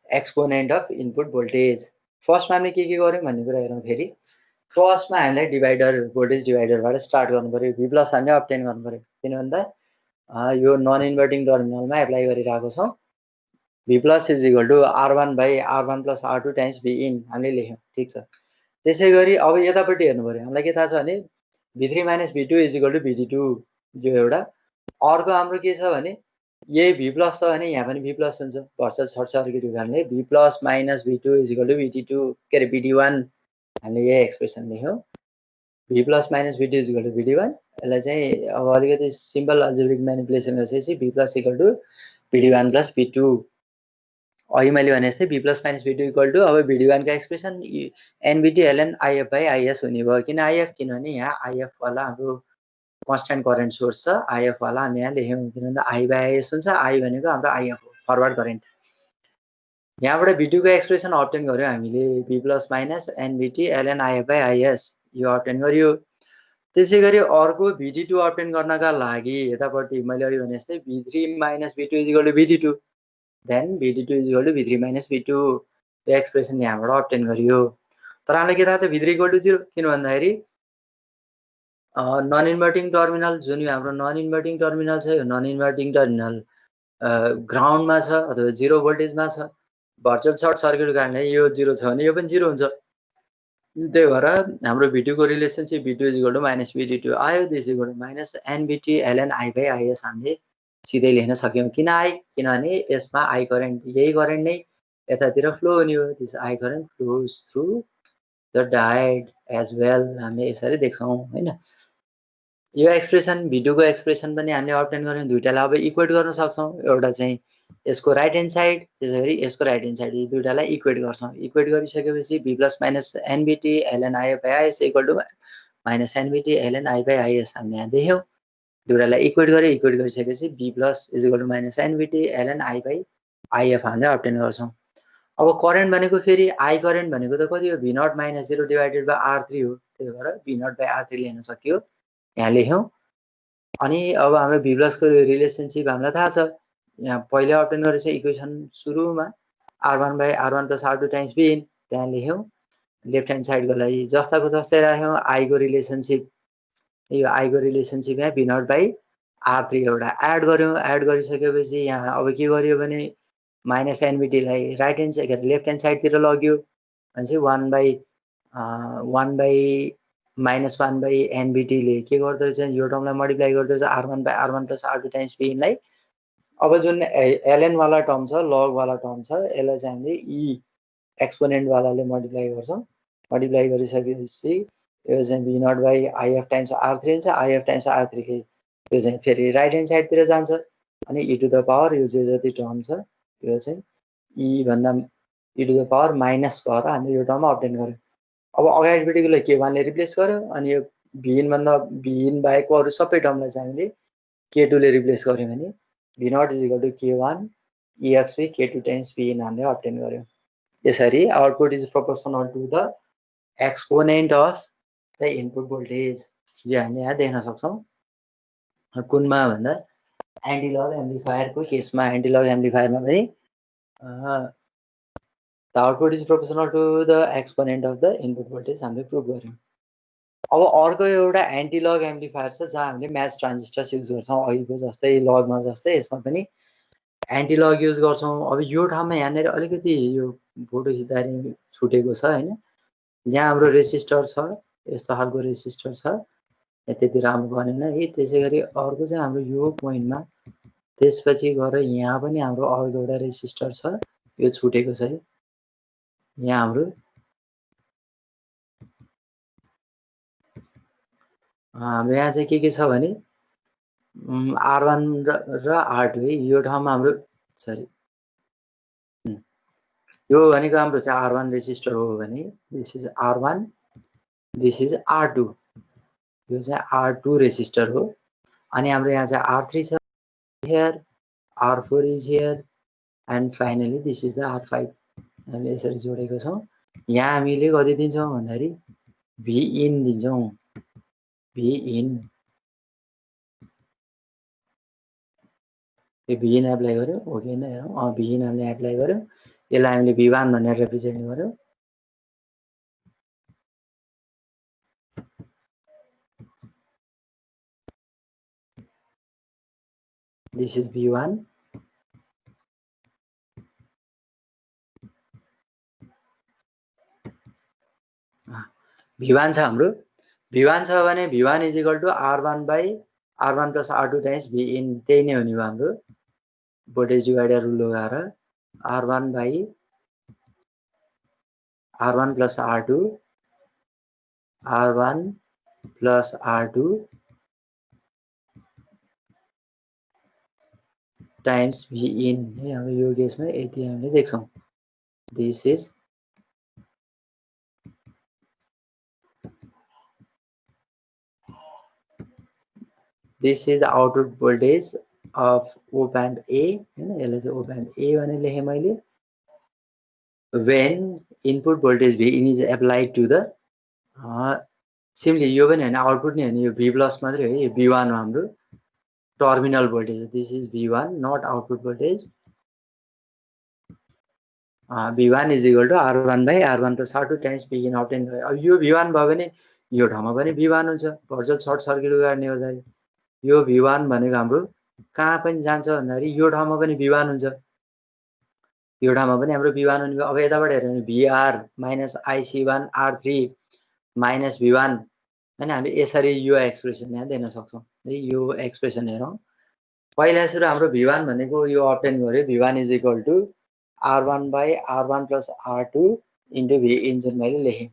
exponent of input voltage फर्स्टमा हामीले के गर्यौं भन्ने कुरा हेरौं फेरि फर्स्टमा हामीले डिवाइडर भोल्टेज डिवाइडरबाट स्टार्ट गर्नु पर्यो v प्लस हामीले अब्टेन गर्नु पर्यो किन भन्दा यो नन इन्भर्टिङ टर्मिनलमा एप्लाई गरिरहेको छौं v plus is equal to r1 by r1 plus r2 times v in हामीले लेख्यौं ठीक छ त्यसैगरी अब यतापट्टि हेर्नु पर्यो हामीलाई के थाहा छ भने v3 minus v2 is equal to vt2 यो एउटा अर्को हाम्रो के छ भने यही v प्लस छ भने यहाँ पनि v प्लस हुन्छ भर्चुअल सर्ट सर्किटको कारणले v plus minus v2 is equal to vt2 के रे vt1 हामीले यही एक्सप्रेसन लेख्यौं v plus minus v2 is equal to vt1 यसलाई चाहिँ अब अलिकति सिम्पल अल्जेब्रिक म्यानिपुलेसन गरेपछि v plus equal to vt1 plus v2 अघि मैले भने जस्तै v plus minus v2 equal to अब vt1 का expression nvt ln if by is हुने भयो किन if किनभने यहाँ if वाला हाम्रो कन्स्टेन्ट करेन्ट सोर्स छ if वाला हामी यहाँ लेख्यौं किनभने i by is हुन्छ i भनेको हाम्रो if हो फरवर्ड करेन्ट यहाँबाट v2 को एक्सप्रेसन अब्टेन गर्यौं हामीले v plus minus nvt ln if by is यो अब्टेन गरियो त्यसैगरी अर्को vt2 अब्टेन गर्नका लागि यतापट्टि मैले अघि भने जस्तै v3 minus v2 is equal to vt2 then vt2 is equal to v3 minus v2 यो एक्सप्रेसन यहाँबाट अब्टेन गरियो तर हामीलाई के थाहा छ v3 equal to 0 किन भन्दाखेरि नन इन्भर्टिङ टर्मिनल जुन यो हाम्रो नन इन्भर्टिङ टर्मिनल छ यो नन इन्भर्टिङ टर्मिनल ग्राउन्डमा छ अथवा 0 भोल्टेजमा छ भर्चुअल सर्ट सर्किटको कारणले यो 0 छ भने यो पनि 0 हुन्छ त्यही भएर हाम्रो v2 को relationship v2 is equal to minus vt2 आयो this is equal to minus nvt ln i by is हामीले सिधै लेख्न सक्यौं किन i किनभने यसमा i करेन्ट यही करेन्ट नै यतातिर फ्लो हुने हो this i current flows through the diode as well हामीले यसरी देख्छौं हैन यो एक्सप्रेसन v2 को एक्सप्रेसन पनि हामीले अब्टेन गर्यौं दुईटालाई अब इक्वेट गर्न सक्छौं एउटा चाहिँ यसको राइट ह्यान्ड साइड त्यसैगरी यसको राइट ह्यान्ड साइड यी दुईटालाई इक्वेट गर्छौं इक्वेट गरिसकेपछि v plus minus nvt ln i by is equal to minus nvt ln i by is हामीले यहाँ देख्यौं दुईटालाई इक्वेट गरिसकेपछि v plus is equal to minus nvt ln i by if हामीले अब्टेन गर्छौं अब करेन्ट भनेको फेरि i करेन्ट भनेको त कति हो v not minus 0 divided by r3 हो त्यही भएर v नट बाइ r3 लेख्न सकियो यहाँ लेख्यौं अनि अब हाम्रो v प्लस को रिलेसनशिप हामीलाई थाहा छ यहाँ पहिले अब्टेन गरेछ इक्वेसन सुरुमा r1 by r1 plus r2 times v in त्यहाँ लेख्यौं लेफ्ट ह्यान्ड साइडको लागि जस्ताको जस्तै राख्यौं i को रिलेसनशिप यो i को रिलेसनशिप यहाँ v नट बाइ r3 एउटा एड गर्यौं एड गरिसकेपछि यहाँ अब के गरियो भने माइनस nvt लाई right hand side left hand side तिर लग्यो अनि चाहिँ 1 by minus 1 by nvt ले के गर्दो रहेछ यो टर्मलाई मल्टिप्लाई गर्दो रहेछ r1 by r1 plus r2 times v in लाई अब जुन ln वाला टर्म छ log वाला टर्म छ यसलाई चाहिँ हामीले e एक्सपोनेन्ट वालाले मल्टिप्लाई गर्छौं मल्टिप्लाई गरिसकेपछि यो चाहिँ v naught by if times r3 हुन्छ if टाइम्स r3 ले यो चाहिँ फेरि राइट ह्यान्ड साइड तिर जान्छ अनि e टु द पावर यो जे जति टर्म छ यो चाहिँ e भन्दा e to the power minus भएर हामीले यो टर्म अब्टेन गर्यौं अब अगाडिपट्टिकोलाई k1 ले रिप्लेस गर्यो अनि यो v in भन्दा v in बाहेकको अरु सबै टर्मलाई चाहिँ हामीले k2 ले रिप्लेस गर्यौं भने v naught is equal to k1 exp k2 times v in हामीले अब्टेन गर्यौं यसरी output is proportional to the exponent of the input voltage जे हामीले यहाँ देख्न सक्छौं कुनमा भन्दा एन्टिलग एम्प्लिफायरको केसमा एन्टिलग एम्प्लिफायरमा पनि the output is proportional to the exponent of the input voltage हामीले प्रुभ गर्यौं अब अर्को एउटा एन्टिलग एम्प्लिफायर छ जहाँ हामीले म्याच ट्रान्जिस्टर्स युज गर्छौँ अघिको जस्तै लगमा जस्तै यसमा पनि एन्टिलग युज गर्छौँ। अब यो ठाउँमा यहाँनिर अलिकति यो फोटो खिच्दाखेरि छुटेको छ हैन, यहाँ हाम्रो रेसिस्टर छ, यस्तो खालको रेसिस्टर छ, त्यति राम्रो बनेन है। त्यसै गरी अर्को चाहिँ हाम्रो यो पोइन्टमा, त्यसपछि गएर यहाँ पनि हाम्रो अर्को एउटा रेसिस्टर छ, यो छुटेको छ है। यहाँ हाम्रो यहाँ चाहिँ के छ भने R1 र R2 है। यो ठाउँमा हाम्रो सरी यो भनेको हाम्रो चाहिँ R1 रेसिस्टर हो भने this is R1, this is R2, यो चाहिँ R2 रेसिस्टर हो। अनि हाम्रो यहाँ चाहिँ R3 छ here, R4 is here and finally this is the R5। हामीले यसरी जोडेको छौँ। यहाँ हामीले कति दिन्छौँ भन्दाखेरि भी इन दिन्छौँ, भी इन। यो भी इन एप्लाई गर्यो, ओके नै हेरौँ। भी इन हामीले एप्लाई गर्यो, यसलाई हामीले V1 भनेर रिप्रेजेन्ट गर्यो। दिस इज V1, V1 छ हाम्रो। V1 छ भने V1 is equal to R1 by R1 plus R2 times V in, त्यही नै हो नि हाम्रो भोल्टेज डिभाइडर रुल लगाएर R1 by R1 plus R2, R1 plus R2 times V in है। हाम्रो यो केसमा यति हामीले देख्छौँ। This is the output voltage of op amp A हैन, यसलाई चाहिँ ओप एम्प ए भनेर लेखेँ मैले। when input voltage V in is applied to the simply यो पनि हैन, आउटपुट नै हैन, यो V प्लस मात्रै हो। यो V1 हो हाम्रो terminal voltage. This is V1 not output voltage. V1 is equal to R1 by R1 plus R2 times V in obtain भयो। अब यो V1 भयो भने यो ठाउँमा पनि V1 हुन्छ, भर्चुअल सर्ट सर्किट गर्ने गर्दाखेरि यो V1 भनेको हाम्रो कहाँ पनि जान्छ भन्दाखेरि यो ठाउँमा पनि V1 हुन्छ, यो ठाउँमा पनि हाम्रो V1 हुने भयो। अब यताबाट हेर्यो भने VR minus IC1 R3 minus V1 हैन, हामीले यसरी यो एक्सप्रेसन यहाँ दिन सक्छौँ है। यो एक्सप्रेसन हेरौँ। पहिला सुरु हाम्रो V1 भनेको यो अब्टेन गर्यो, V1 is equal to R1 by R1 plus R2 into V in जुन मैले लेखेँ।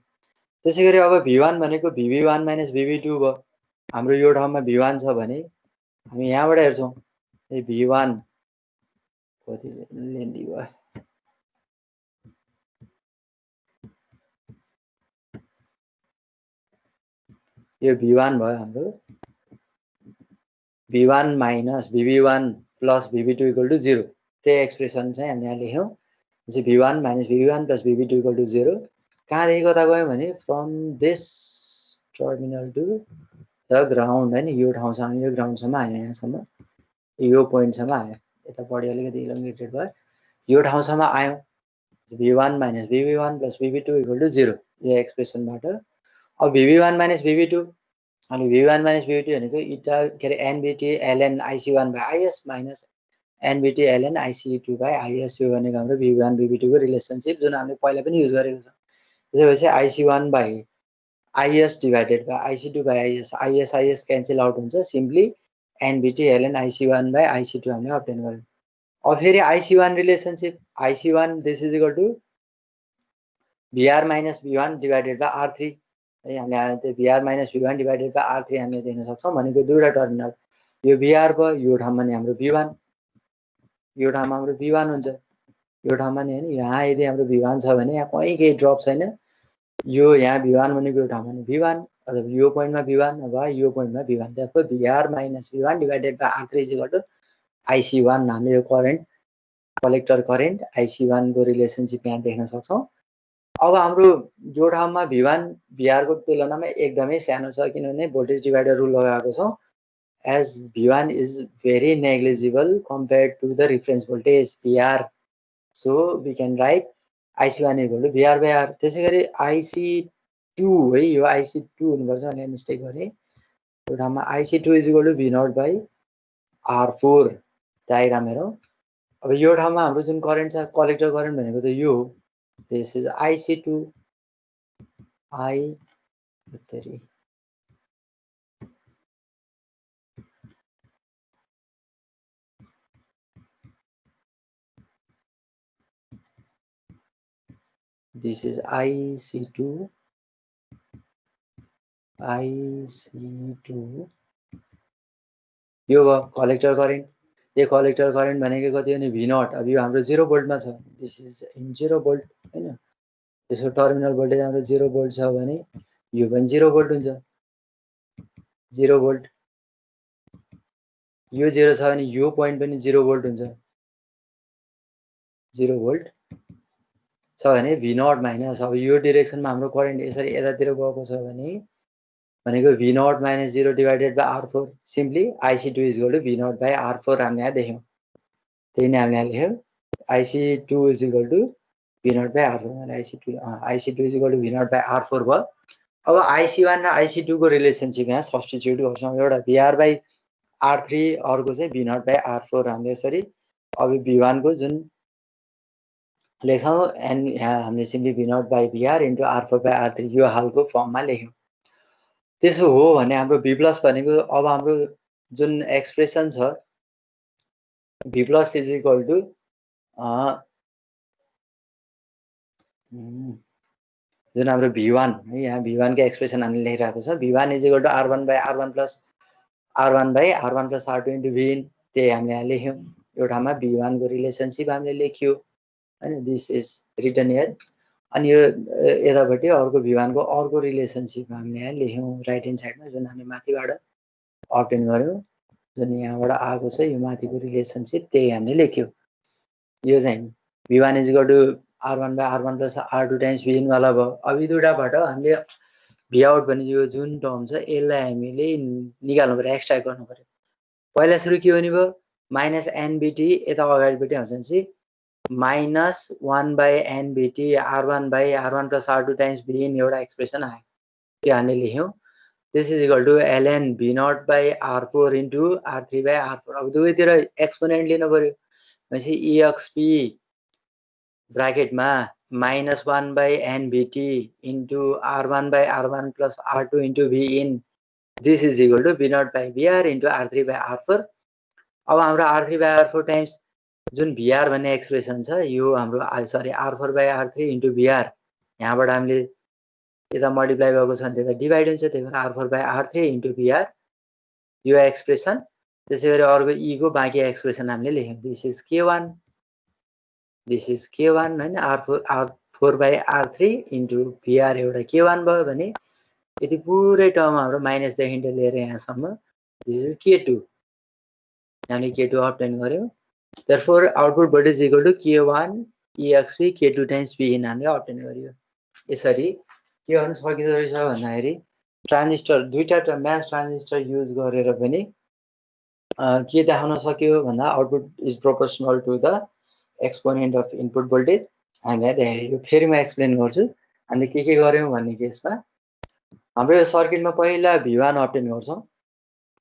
त्यसै गरी अब V1 भनेको VB1 माइनस VB2 भयो। हाम्रो यो ठाउँमा V1 छ भने हामी यहाँबाट हेर्छौँ V1 कति लेन्दी भयो, यो V1 भयो हाम्रो। V1 minus VB1 plus VB2 equal to 0, त्यही एक्सप्रेसन चाहिँ हामीले यहाँ लेख्यौँ। चाहिँ V1 minus VB1 plus VB2 equal to 0। कहाँदेखि कता गयो भने from this terminal to the ground हैन, यो ठाउँसम्म, यो ग्राउन्डसम्म आयो, यहाँसम्म यो पोइन्टसम्म आयो। यता पढी अलिकति इलोङ्गेटेड भयो, यो ठाउँसम्म आयो। V1 minus VB1 plus VB2 equal to 0, यो एक्सप्रेसनबाट। अब VB1 माइनस VB2 अनि V1 माइनस VB2 भनेको इटा के अरे NBT ln IC1 by IS minus NBT ln IC2 by IS, यो भनेको हाम्रो V1 VB2 को रिलेसनसिप जुन हामीले पहिला पनि युज गरेको छ। त्यसपछि IC1 by IS divided by IC2 by IS, IS cancel out हुन्छ, simply NBT ln IC1 by IC2 हामीले अब्टेन गर्यौँ। अब फेरि IC1 relationship, IC1 this is equal to VR minus V1 divided by R3 है। हामीले VR minus V1 divided by R3 हामीले देख्न सक्छौँ। भनेको दुईवटा टर्मिनल, यो VR भयो, यो ठाउँमा नि हाम्रो V1, यो ठाउँमा हाम्रो V1 हुन्छ, यो ठाउँमा नि हैन। यहाँ यदि हाम्रो V1 छ भने यहाँ कहीँ केही ड्रप छैन, यो यहाँ V1 भनेको यो ठाउँमा नि V1, अथवा यो पोइन्टमा V1 अथवा यो पोइन्टमा V1। त्यसको VR minus V1 divided by R3 is equal to IC1, हामीले यो करेन्ट कलेक्टर करेन्ट IC1 को रिलेसनसिप यहाँ देख्न सक्छौँ। अब हाम्रो यो ठाउँमा V1 VR को तुलनामा एकदमै सानो छ, किनभने भोल्टेज डिभाइडर रुल लगाएको छौँ। as V1 is very negligible compared to the reference voltage VR, so we can write IC1 equal to VR by R। त्यसै गरी 2 है, यो IC2 हुनुपर्छ भने मिस्टेक गरेँ। यो ठाउँमा IC2 is equal to V not by R4 diagram हेरौँ। अब यो ठाउँमा हाम्रो जुन करेन्ट छ कलेक्टर करेन्ट भनेको त यो हो। This is IC2 this is IC2 यो भयो कलेक्टर करेन्ट। यो कलेक्टर करेन्ट भनेको कति भने V नट। अब यो हाम्रो 0 भोल्टमा छ, दिस इज इन 0 भोल्ट हैन। यसको टर्मिनल भोल्टेज हाम्रो 0 भोल्ट छ भने यो पनि 0 भोल्ट हुन्छ, 0 भोल्ट। यो 0 छ भने यो पोइन्ट पनि 0 भोल्ट हुन्छ, 0 भोल्ट छ भने V नट माइनस। अब यो डिरेक्सनमा हाम्रो करेन्ट यसरी यतातिर गएको छ भने भनेको V not minus 0 divided by R4 simply IC2 is equal to V not by R4 हामीले यहाँ देख्यौँ। त्यही नै हामीले यहाँ लेख्यौँ, IC2 is equal to V not by R4 भने IC2 is equal to V not by R4 भयो। अब IC1 र IC2 को रिलेसनसिप यहाँ सब्स्टिट्युट गर्छौँ। एउटा VR बाई R3 अर्को चाहिँ V नट बाई R4 हामीले यसरी अब V1 को जुन लेख्छौँ एन्ड यहाँ हामीले simply V not by VR into R4 by R3 यो हालको फर्ममा लेख्यौँ। त्यसो हो भने हाम्रो V प्लस भनेको अब हाम्रो जुन एक्सप्रेसन छ V plus is equal to जुन हाम्रो V1 है, यहाँ V1 को एक्सप्रेसन हामीले लेखिरहेको छ, V1 is equal to R1 by R1 plus R1 by R1 plus R2 into Vin। त्यही हामीले यहाँ लेख्यौँ। एउटामा V1 को रिलेसनसिप हामीले लेख्यो हैन, दिस इज रिटन हियर। अनि यो यतापट्टि अर्को V1 को अर्को रिलेसनसिप हामीले यहाँ लेख्यौँ राइट ह्यान्ड साइडमा, जुन हामी माथिबाट अब्टेन गर्यौँ, जुन यहाँबाट आएको छ यो माथिको रिलेसनसिप त्यही हामीले लेख्यौँ। यो चाहिँ V1 is equal to R1 by R1 plus R2 times Vin वाला भयो। अब यी दुईटाबाट हामीले V आउट भन्ने यो जुन टर्म छ यसलाई हामीले निकाल्नु पर्यो, एक्सट्र्याक्ट गर्नु पर्यो। पहिला सुरु के हुने भयो, माइनस NBT यता अगाडिपट्टि आउँछ भने minus 1 by NBT R1 by R1 plus R2 times Vin एउटा एक्सप्रेसन आयो, त्यो हामीले लेख्यौँ। This is equal to ln V not by R4 into R3 by R4। अब दुवैतिर एक्सपोनेन्ट लिनु पर्यो भनेपछि EXP ब्राकेटमा minus 1 by NBT into R1 by R1 plus R2 into Vin। This is equal to V not by VR into R3 by R4। अब हाम्रो R3 by R4 times जुन VR भन्ने एक्सप्रेसन छ यो हाम्रो sorry R4 by R3 into VR, यहाँबाट हामीले यता मल्टिप्लाई भएको छ भने त्यता डिभाइड हुन्छ, त्यही भएर R4 by R3 into VR यो एक्सप्रेसन। त्यसै गरी अर्को E को बाँकी एक्सप्रेसन हामीले लेख्यौँ, this is K1, this is K1 हैन। R4 by R3 into VR एउटा K1 भयो भने यति पुरै टर्म हाम्रो माइनसदेखि लिएर यहाँसम्म दिस इज K2, हामीले K2 अब्टेन गर्यौँ। Therefore output voltage equal to K1 EXP K2 times Vin हामीले अब्टेन गरियो। यसरी के गर्नु सकिँदो रहेछ भन्दाखेरि ट्रान्जिस्टर दुईटा म्याच ट्रान्जिस्टर युज गरेर पनि के देखाउन सक्यो भन्दा output is proportional to the exponent of input voltage हामीले देखायो। फेरि म एक्सप्लेन गर्छु हामीले के गर्यौँ भन्ने केसमा। हाम्रो यो सर्किटमा पहिला V1 अब्टेन गर्छौँ,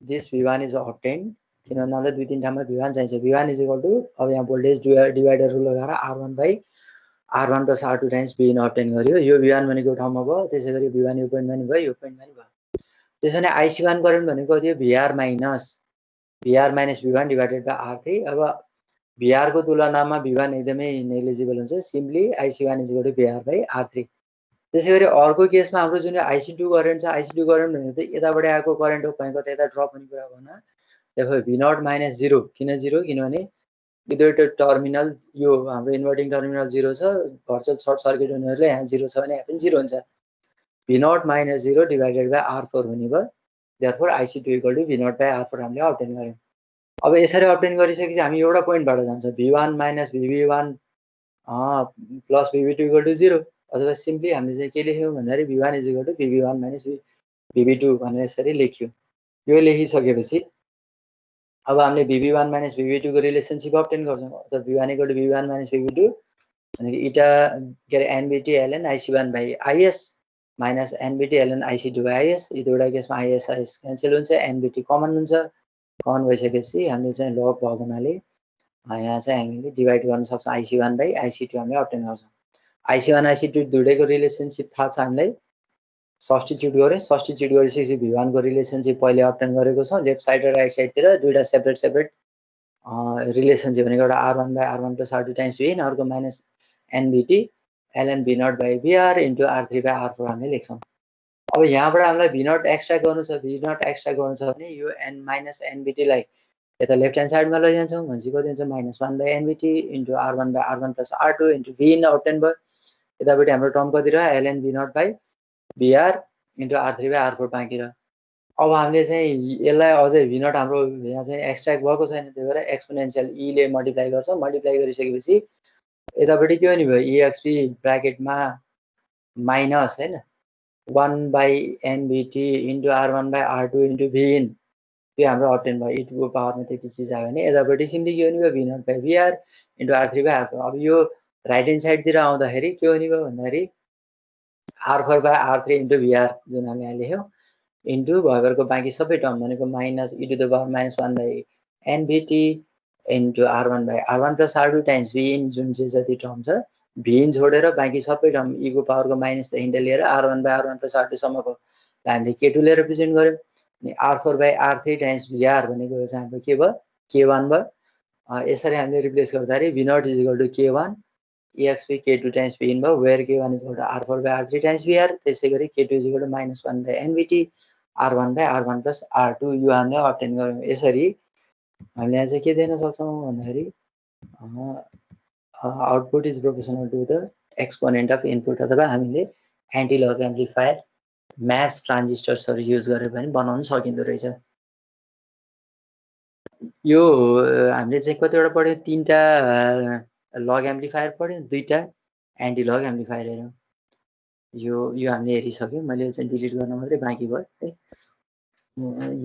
दिस V1 इज अब्टेन, किनभने हामीलाई दुई तीन ठाउँमा V1 चाहिन्छ। V1 इज इक्वल टु अब यहाँ भोल्टेज डिभाइडर रुल लगाएर R1 by R1 plus R2 times Vin obtain गर्यो। यो V1 भनेको ठाउँमा भयो, त्यसै गरी V1 यो पोइन्टमा नि भयो, यो पोइन्टमा नि भयो। त्यसो भने IC1 करेन्ट भनेको थियो VR minus V1 divided by R3। अब VR को तुलनामा V1 एकदमै नेग्लिजिबल हुन्छ, simply IC1 is equal to VR by R3। त्यसै गरी अर्को केसमा हाम्रो जुन IC2 करेन्ट छ, IC2 करेन्ट भनेको त यताबाट आएको करेन्ट हो, कहीँ कतै यता ड्रप हुने कुरा भएन। देखो V नट माइनस 0, किन 0 किनभने यो दुईटा टर्मिनल यो हाम्रो इन्भर्टिङ टर्मिनल 0 छ, भर्चुअल सर्ट सर्किट हुनेहरूले यहाँ 0 छ भने यहाँ पनि 0 हुन्छ। V not minus 0 divided by R4 हुने भयो। Therefore IC2 equal to V not by R4 हामीले अब्टेन गर्यौँ। अब यसरी अब्टेन गरिसकेपछि हामी एउटा पोइन्टबाट जान्छ, V1 minus VB1 plus VB2 equal to 0, अथवा सिम्पली हामीले चाहिँ के लेख्यौँ भन्दाखेरि V1 is equal to VB1 minus VB2 भनेर यसरी लेख्यौँ। यो लेखिसकेपछि अब हामीले VB1 माइनस VB2 को रिलेसनसिप अब्टेन गर्छौँ, अथवा V1 equal to VB1 minus VB2 भनेको इटा के अरे NBT ln IC1 by IS। Minus NBT LN IC two by IS यो दुईवटा केसमा आइएस आइएस क्यान्सल हुन्छ एनबिटी कमन हुन्छ कमन भइसकेपछि हामीले चाहिँ लग भएको हुनाले यहाँ चाहिँ हामीले डिभाइड गर्न सक्छौँ आइसी1 बाई आइसी2 हामीले अब्टेन गर्छौँ आइसी1 आइसी2 दुईटैको रिलेसनसिप थाहा छ हामीलाई सब्स्टिट्युट गरे सब्स्टिट्युट गरिसकेपछि v1 को रिलेसनसिप पहिले अब्टेन गरेको छौँ लेफ्ट साइड र राइट साइडतिर दुईटा सेपरेट सेपरेट रिलेसनसिप भनेको एउटा r1 by r1 plus r2 times v अर्को minus nbt ln v0 by vr into r3 by r4 हामीले लेख्छौँ अब यहाँबाट हामीलाई v0 एक्स्ट्रा गर्नु छ v0 एक्स्ट्रा गर्नु छ भने यो n माइनस nbt लाई यता लेफ्ट ह्यान्ड साइडमा लैजान्छौँ भनेपछि कति हुन्छ -1 by nbt into r1 by r1 plus r2 into v obtain भयो यतापट्टि हाम्रो टर्म कति रह्यो ln v0 by vr into r3 by r4 बाँकी रह्यो अब हामीले चाहिँ यसलाई अझै v0 हाम्रो यहाँ चाहिँ एक्सट्र्याक्ट भएको छैन त्यही भएर एक्सपोनेन्शियल e ले मल्टिप्लाई गर्छौँ मल्टिप्लाई गरिसकेपछि यतापट्टि के हुने भयो exp ब्र्याकेटमा माइनस हैन 1 by nbt into r1 by r2 into vin त्यो हाम्रो अब्टेन भयो e टु को पावरमा त्यति चिज आयो भने यतापट्टि सिम्पली के हुने भयो v0 by vr into r3 by r4 अब यो राइट ह्यान्ड साइडतिर आउँदाखेरि के हुने भयो भन्दाखेरि r4 by r3 into vr जुन हामी यहाँ लेख्यौँ इन्टु भएकोको बाँकी सबै टर्म भनेको minus e to the power -1 by nbt into r1 by r1 plus r2 times vin जुन चाहिँ जति टर्म छ vin छोडेर बाँकी सबै टर्म e को पावरको -देखि लिएर r1 by r1 plus r2 सम्मको हामीले k2 ले रिप्रेजेन्ट गर्यौँ अनि r4 by r3 times vr भनेको चाहिँ हाम्रो के भयो k1 भयो यसरी हामीले रिप्लेस गर्दाखेरि v0 is equal to k1 exp k2 times vin भयो where k1 is equal to r4 by r3 times vr त्यसै गरी k2 is equal to -1 by nbt r1 by r1 plus r2 यो हामीले obtain गर्यौँ यसरी हामीले यहाँ चाहिँ के दिन सक्छौँ भन्दाखेरि output is proportional to the exponent of input अथवा हामीले एन्टी लग एम्प्लिफायर म्याच ट्रान्जिस्टर्सहरू युज गरेर पनि बनाउन सकिँदो रहेछ यो हामीले चाहिँ कतिवटा पढ्यौँ 3टा लग एम्प्लिफायर पढ्यौँ 2टा एन्टी लग एम्प्लिफायर हेऱ्यौँ यो हामीले हेरिसक्यौँ मैले चाहिँ डिलिट गर्न मात्रै बाँकी भयो है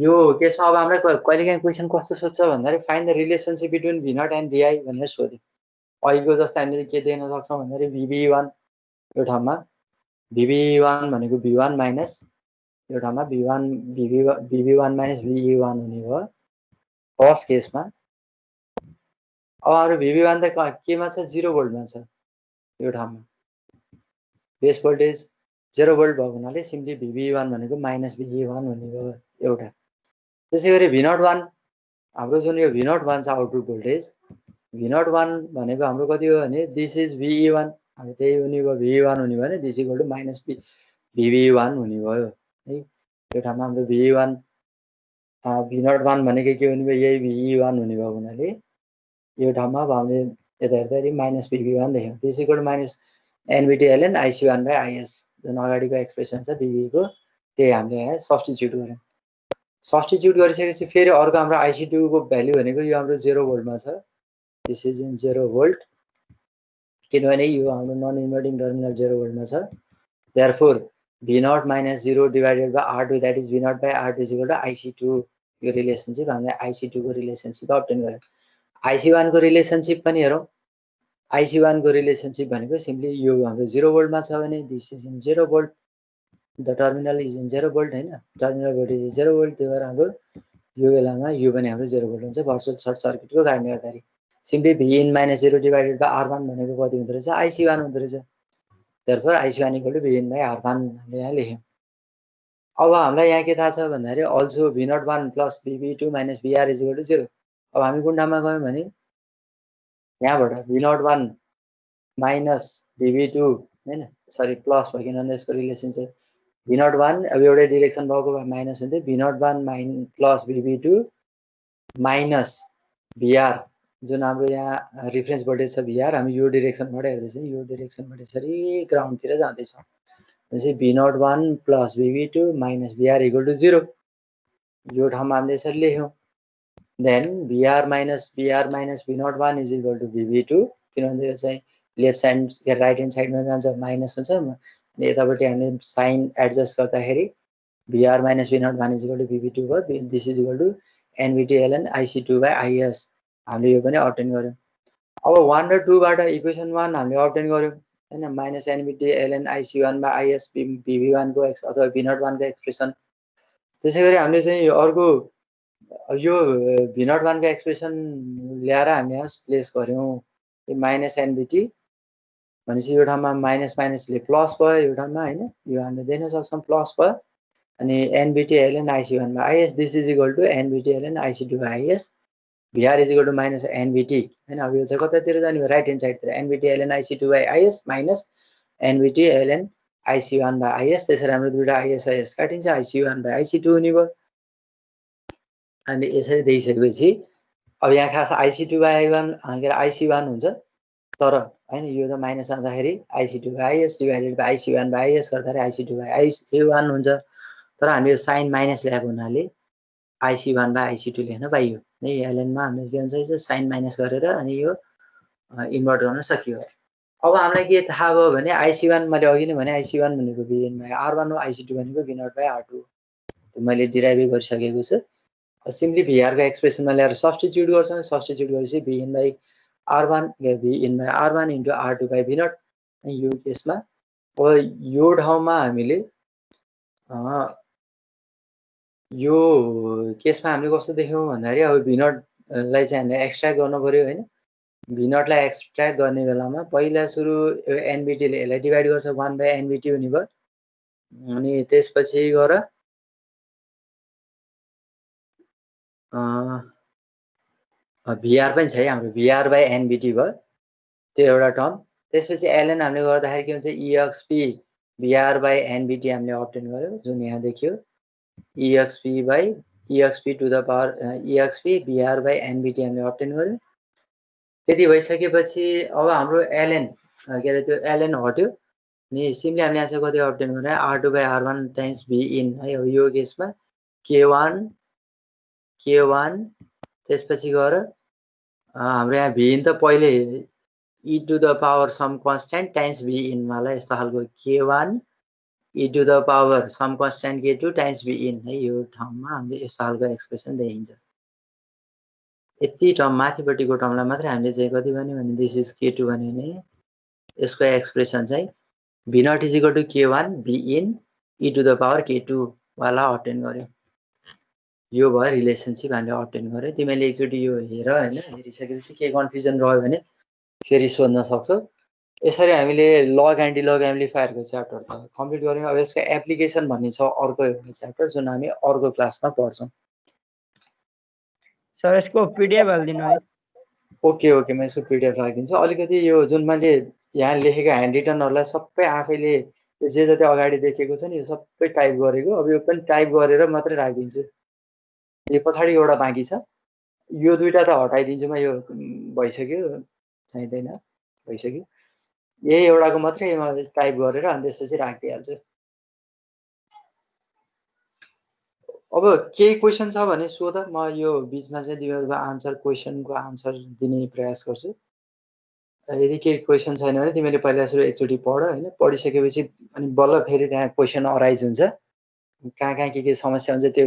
यो केसमा अब हामीलाई कहिलेकाहीँ क्वेसन कस्तो सोध्छ भन्दाखेरि find the relationship between v0 and vi भनेर सोध्यो अहिलेको जस्तो हामीले के देख्न सक्छौँ भन्दाखेरि vb1 यो ठाउँमा vb1 भनेको v1 माइनस यो ठाउँमा vb1 माइनस ve1 हुने भयो फर्स्ट केसमा अब हाम्रो vb1 त केमा छ 0 भोल्टमा छ यो ठाउँमा बेस भोल्टेज 0 भोल्ट भएको हुनाले सिम्पली vb1 भनेको माइनस ve1 हुने भयो एउटा त्यसै गरी v01 हाम्रो जुन यो v01 छ आउटपुट भोल्टेज v01 भनेको हाम्रो कति हो भने दिस इज ve1 हामी त्यही हुने भयो ve1 हुने भयो भने this equal to minus vb1 हुने भयो है यो ठाउँमा हाम्रो ve1 v01 भनेको के हुने भयो यही ve1 हुने भयो हुनाले यो ठाउँमा अब हामीले यता हेर्दाखेरि माइनस vb1 देख्यौँ this equal to minus nbt ln ic1 by is जुन अगाडिको एक्सप्रेसन छ vb को त्यही हामीले यहाँ सब्स्टिट्युट गर्यौँ सब्स्टिट्युट गरिसकेपछि फेरि अर्को हाम्रो ic2 को भ्यालु भनेको यो हाम्रो 0 भोल्टमा छ दिस इज इन 0 भोल्ट किनभने यो हाम्रो नन इन्भर्टिङ टर्मिनल 0 भोल्टमा छ therefore v0 minus 0 divided by r2 that is v0 by r2 is equal to ic2 यो रिलेसनसिप हामीले ic2 को रिलेसनसिप अब्टेन गर्यौँ ic1 को रिलेसनसिप पनि हेरौँ ic1 को रिलेसनसिप भनेको सिम्पली यो हाम्रो 0 भोल्टमा छ भने this is in 0 volt the terminal is in 0 volt हैन टर्मिनल भोल्टेज इज 0 भोल्ट त्यही भएर हाम्रो यो बेलामा यो पनि हाम्रो 0 भोल्ट हुन्छ भर्चुअल सर्ट सर्किटको कारणले गर्दाखेरि simply v minus 0 divided by r1 भनेको कति हुँदो रहेछ ic1 हुँदो रहेछ therefore ic1 equal to v by r1 हामीले यहाँ लेख्यौँ अब हामीलाई यहाँ के थाहा छ भन्दाखेरि also v01 plus vb2 minus vr is equal to 0 अब हामी कुन ठाउँमा गयौँ भने यहाँबाट v01 माइनस vb2 हैन सरी प्लस भयो किनभने यसको रिलेसन चाहिँ v01 अब एउटै डिरेक्सन भएको भए माइनस हुन्थ्यो v01 plus vb2 minus vr जुन हाम्रो यहाँ रिफरेन्स भोल्टेज छ vr हामी यो डिरेक्सनबाट हेर्दैछौँ यो डिरेक्सनबाट यसरी ग्राउन्डतिर जाँदैछौँ त्यसै v01 plus vb2 minus vr equal to 0 यो ठाउँमा हामीले यसरी लेख्यौँ then vr minus v01 is equal to vb2 किनभने यो चाहिँ लेफ्ट साइड राइट ह्यान्ड साइडमा जान्छ माइनस हुन्छ अनि यतापट्टि हामीले साइन एडजस्ट गर्दाखेरि vr minus v01 is equal to vb2 भयो this is equal to nbt ln ic2 by is हामीले यो पनि अब्टेन गर्यौँ अब 1 र 2 बाट इक्वेसन 1 हामीले अब्टेन गर्यौँ हैन minus NBT ln IC1 / IS VV1 को अथवा V01 को एक्सप्रेसन त्यसैगरी हामीले चाहिँ अर्को यो V01 को एक्सप्रेसन ल्याएर हामीले यहाँ प्लेस गर्यौं यो माइनस एनबिटी भनेपछि यो ठाउँमा माइनस माइनसले प्लस भयो यो ठाउँमा हैन यो हामीले देख्न सक्छौं प्लस भयो अनि NBT ln IC1 / IS this is equal to NBT ln IC2 / IS VR is equal to minus NBT हैन अब यो चाहिँ कतातिर जाने भयो राइट ह्यान्ड साइडतिर NBT ln IC2 / IS minus NBT ln IC1 / IS त्यसरी हाम्रो दुईटा IS काटिन्छ IC1 / IC2 हुने भयो हामीले यसरी देखिसकेपछि अब यहाँ खास IC2 / I1 के IC1 हुन्छ तर हैन यो त माइनस आउँदाखेरि IC2 / IS divided by IC1 / IS गर्दाखेरि IC2 / IC1 हुन्छ तर हामीले साइन माइनस ल्याएको हुनाले IC1 / IC2 लेख्न पाइयो है ln मा हामीले के हुन्छ साइन माइनस गरेर अनि यो इन्भर्ट गर्न सकियो अब हामीलाई के थाहा भयो भने IC1 मैले अघि नै भने IC1 भनेको VN / R1 हो IC2 भनेको V0 / R2 मैले डिराइभ गरिसकेको छु सिम्पली VR को एक्सप्रेसनमा ल्याएर सब्स्टिट्युट गर्छौं सब्स्टिट्युट गरेपछि VN / R1 VN / R1 * R2 / V0 यो केसमा अब यो ठाउँमा हामीले यो केसमा हामीले कस्तो देख्यौं भन्दाखेरि अब V0 लाई चाहिँ हामीले एक्सट्र्याक्ट गर्न पर्यो हैन V0 लाई एक्सट्र्याक्ट गर्ने बेलामा पहिला सुरु NBT ले यसलाई डिभाइड गर्छ 1/NBT हुने भयो अनि त्यसपछि गएर VR पनि छ है हाम्रो VR/NBT भयो त्यो एउटा टर्म त्यसपछि ln हामीले गर्दाखेरि के हुन्छ exp VR/NBT हामीले अब्टेन गर्यो जुन यहाँ देखियो exp to the power exp VR/NBT हामीले अब्टेन गर्यो त्यति भइसकेपछि अब हाम्रो ln के अरे त्यो ln हट्यो नि सिम्पली हामीले यहाँ चाहिँ कति अब्टेन गर्ने R2/R1 टाइम्स V in है यो केसमा K1 त्यसपछि गएर हाम्रो यहाँ V in त पहिले e to the power some constant times V in वाला यस्तो खालको K1 e to the power some constant K2 times V in है यो ठाउँमा हामीले यस्तो खालको एक्सप्रेसन देखिन्छ यति टर्म माथिपट्टिको टर्मलाई मात्र हामीले चाहिँ कति भन्यो भने दिस इज K2 भन्यो भने यसको एक्सप्रेसन चाहिँ V0 = K1 V in e to the power K2 वाला अब्टेन गर्यो यो भयो रिलेसनशिप हामीले अब्टेन गर्यो तिमीले एकचोटी यो हेर हैन हेरिसकेपछि के कन्फ्युजन रह्यो भने फेरि सोध्न सक्छौ यसरी हामीले लग एन्टी लग एम्प्लिफायरको च्याप्टर त कम्प्लिट गर्यौं अब यसको एप्लिकेसन भन्ने छ अर्को एउटा च्याप्टर जुन हामी अर्को क्लासमा पढ्छौं सर यसको पीडीएफ हाल्दिनु है ओके म यसको पीडीएफ राखिदिन्छु अलिकति यो जुन मैले यहाँ लेखेको ह्यान्ड रिटनहरुलाई सबै आफैले जे जति अगाडि देखेको छ नि यो सबै टाइप गरेको अब यो पनि टाइप गरेर मात्रै राखिदिन्छु यो पछाडी एउटा बाँकी छ यो दुईटा त हटाइदिन्छु म यो भइसक्यो चाहिदैन भइसक्यो यही एउटाको मात्रै म टाइप गरेर अनि त्यसपछि राखिदिहाल्छु अब केही क्वेशन छ भने सोध म यो बीचमा चाहिँ तिमीहरुको आन्सर क्वेशनको आन्सर दिने प्रयास गर्छु यदि केही क्वेशन छैन भने तिमीले पहिला सुरु एकचोटी पढ हैन पढिसकेपछि अनि बल्ल फेरि त्यहाँ क्वेशन अराइज हुन्छ कहाँ के समस्या हुन्छ त्यो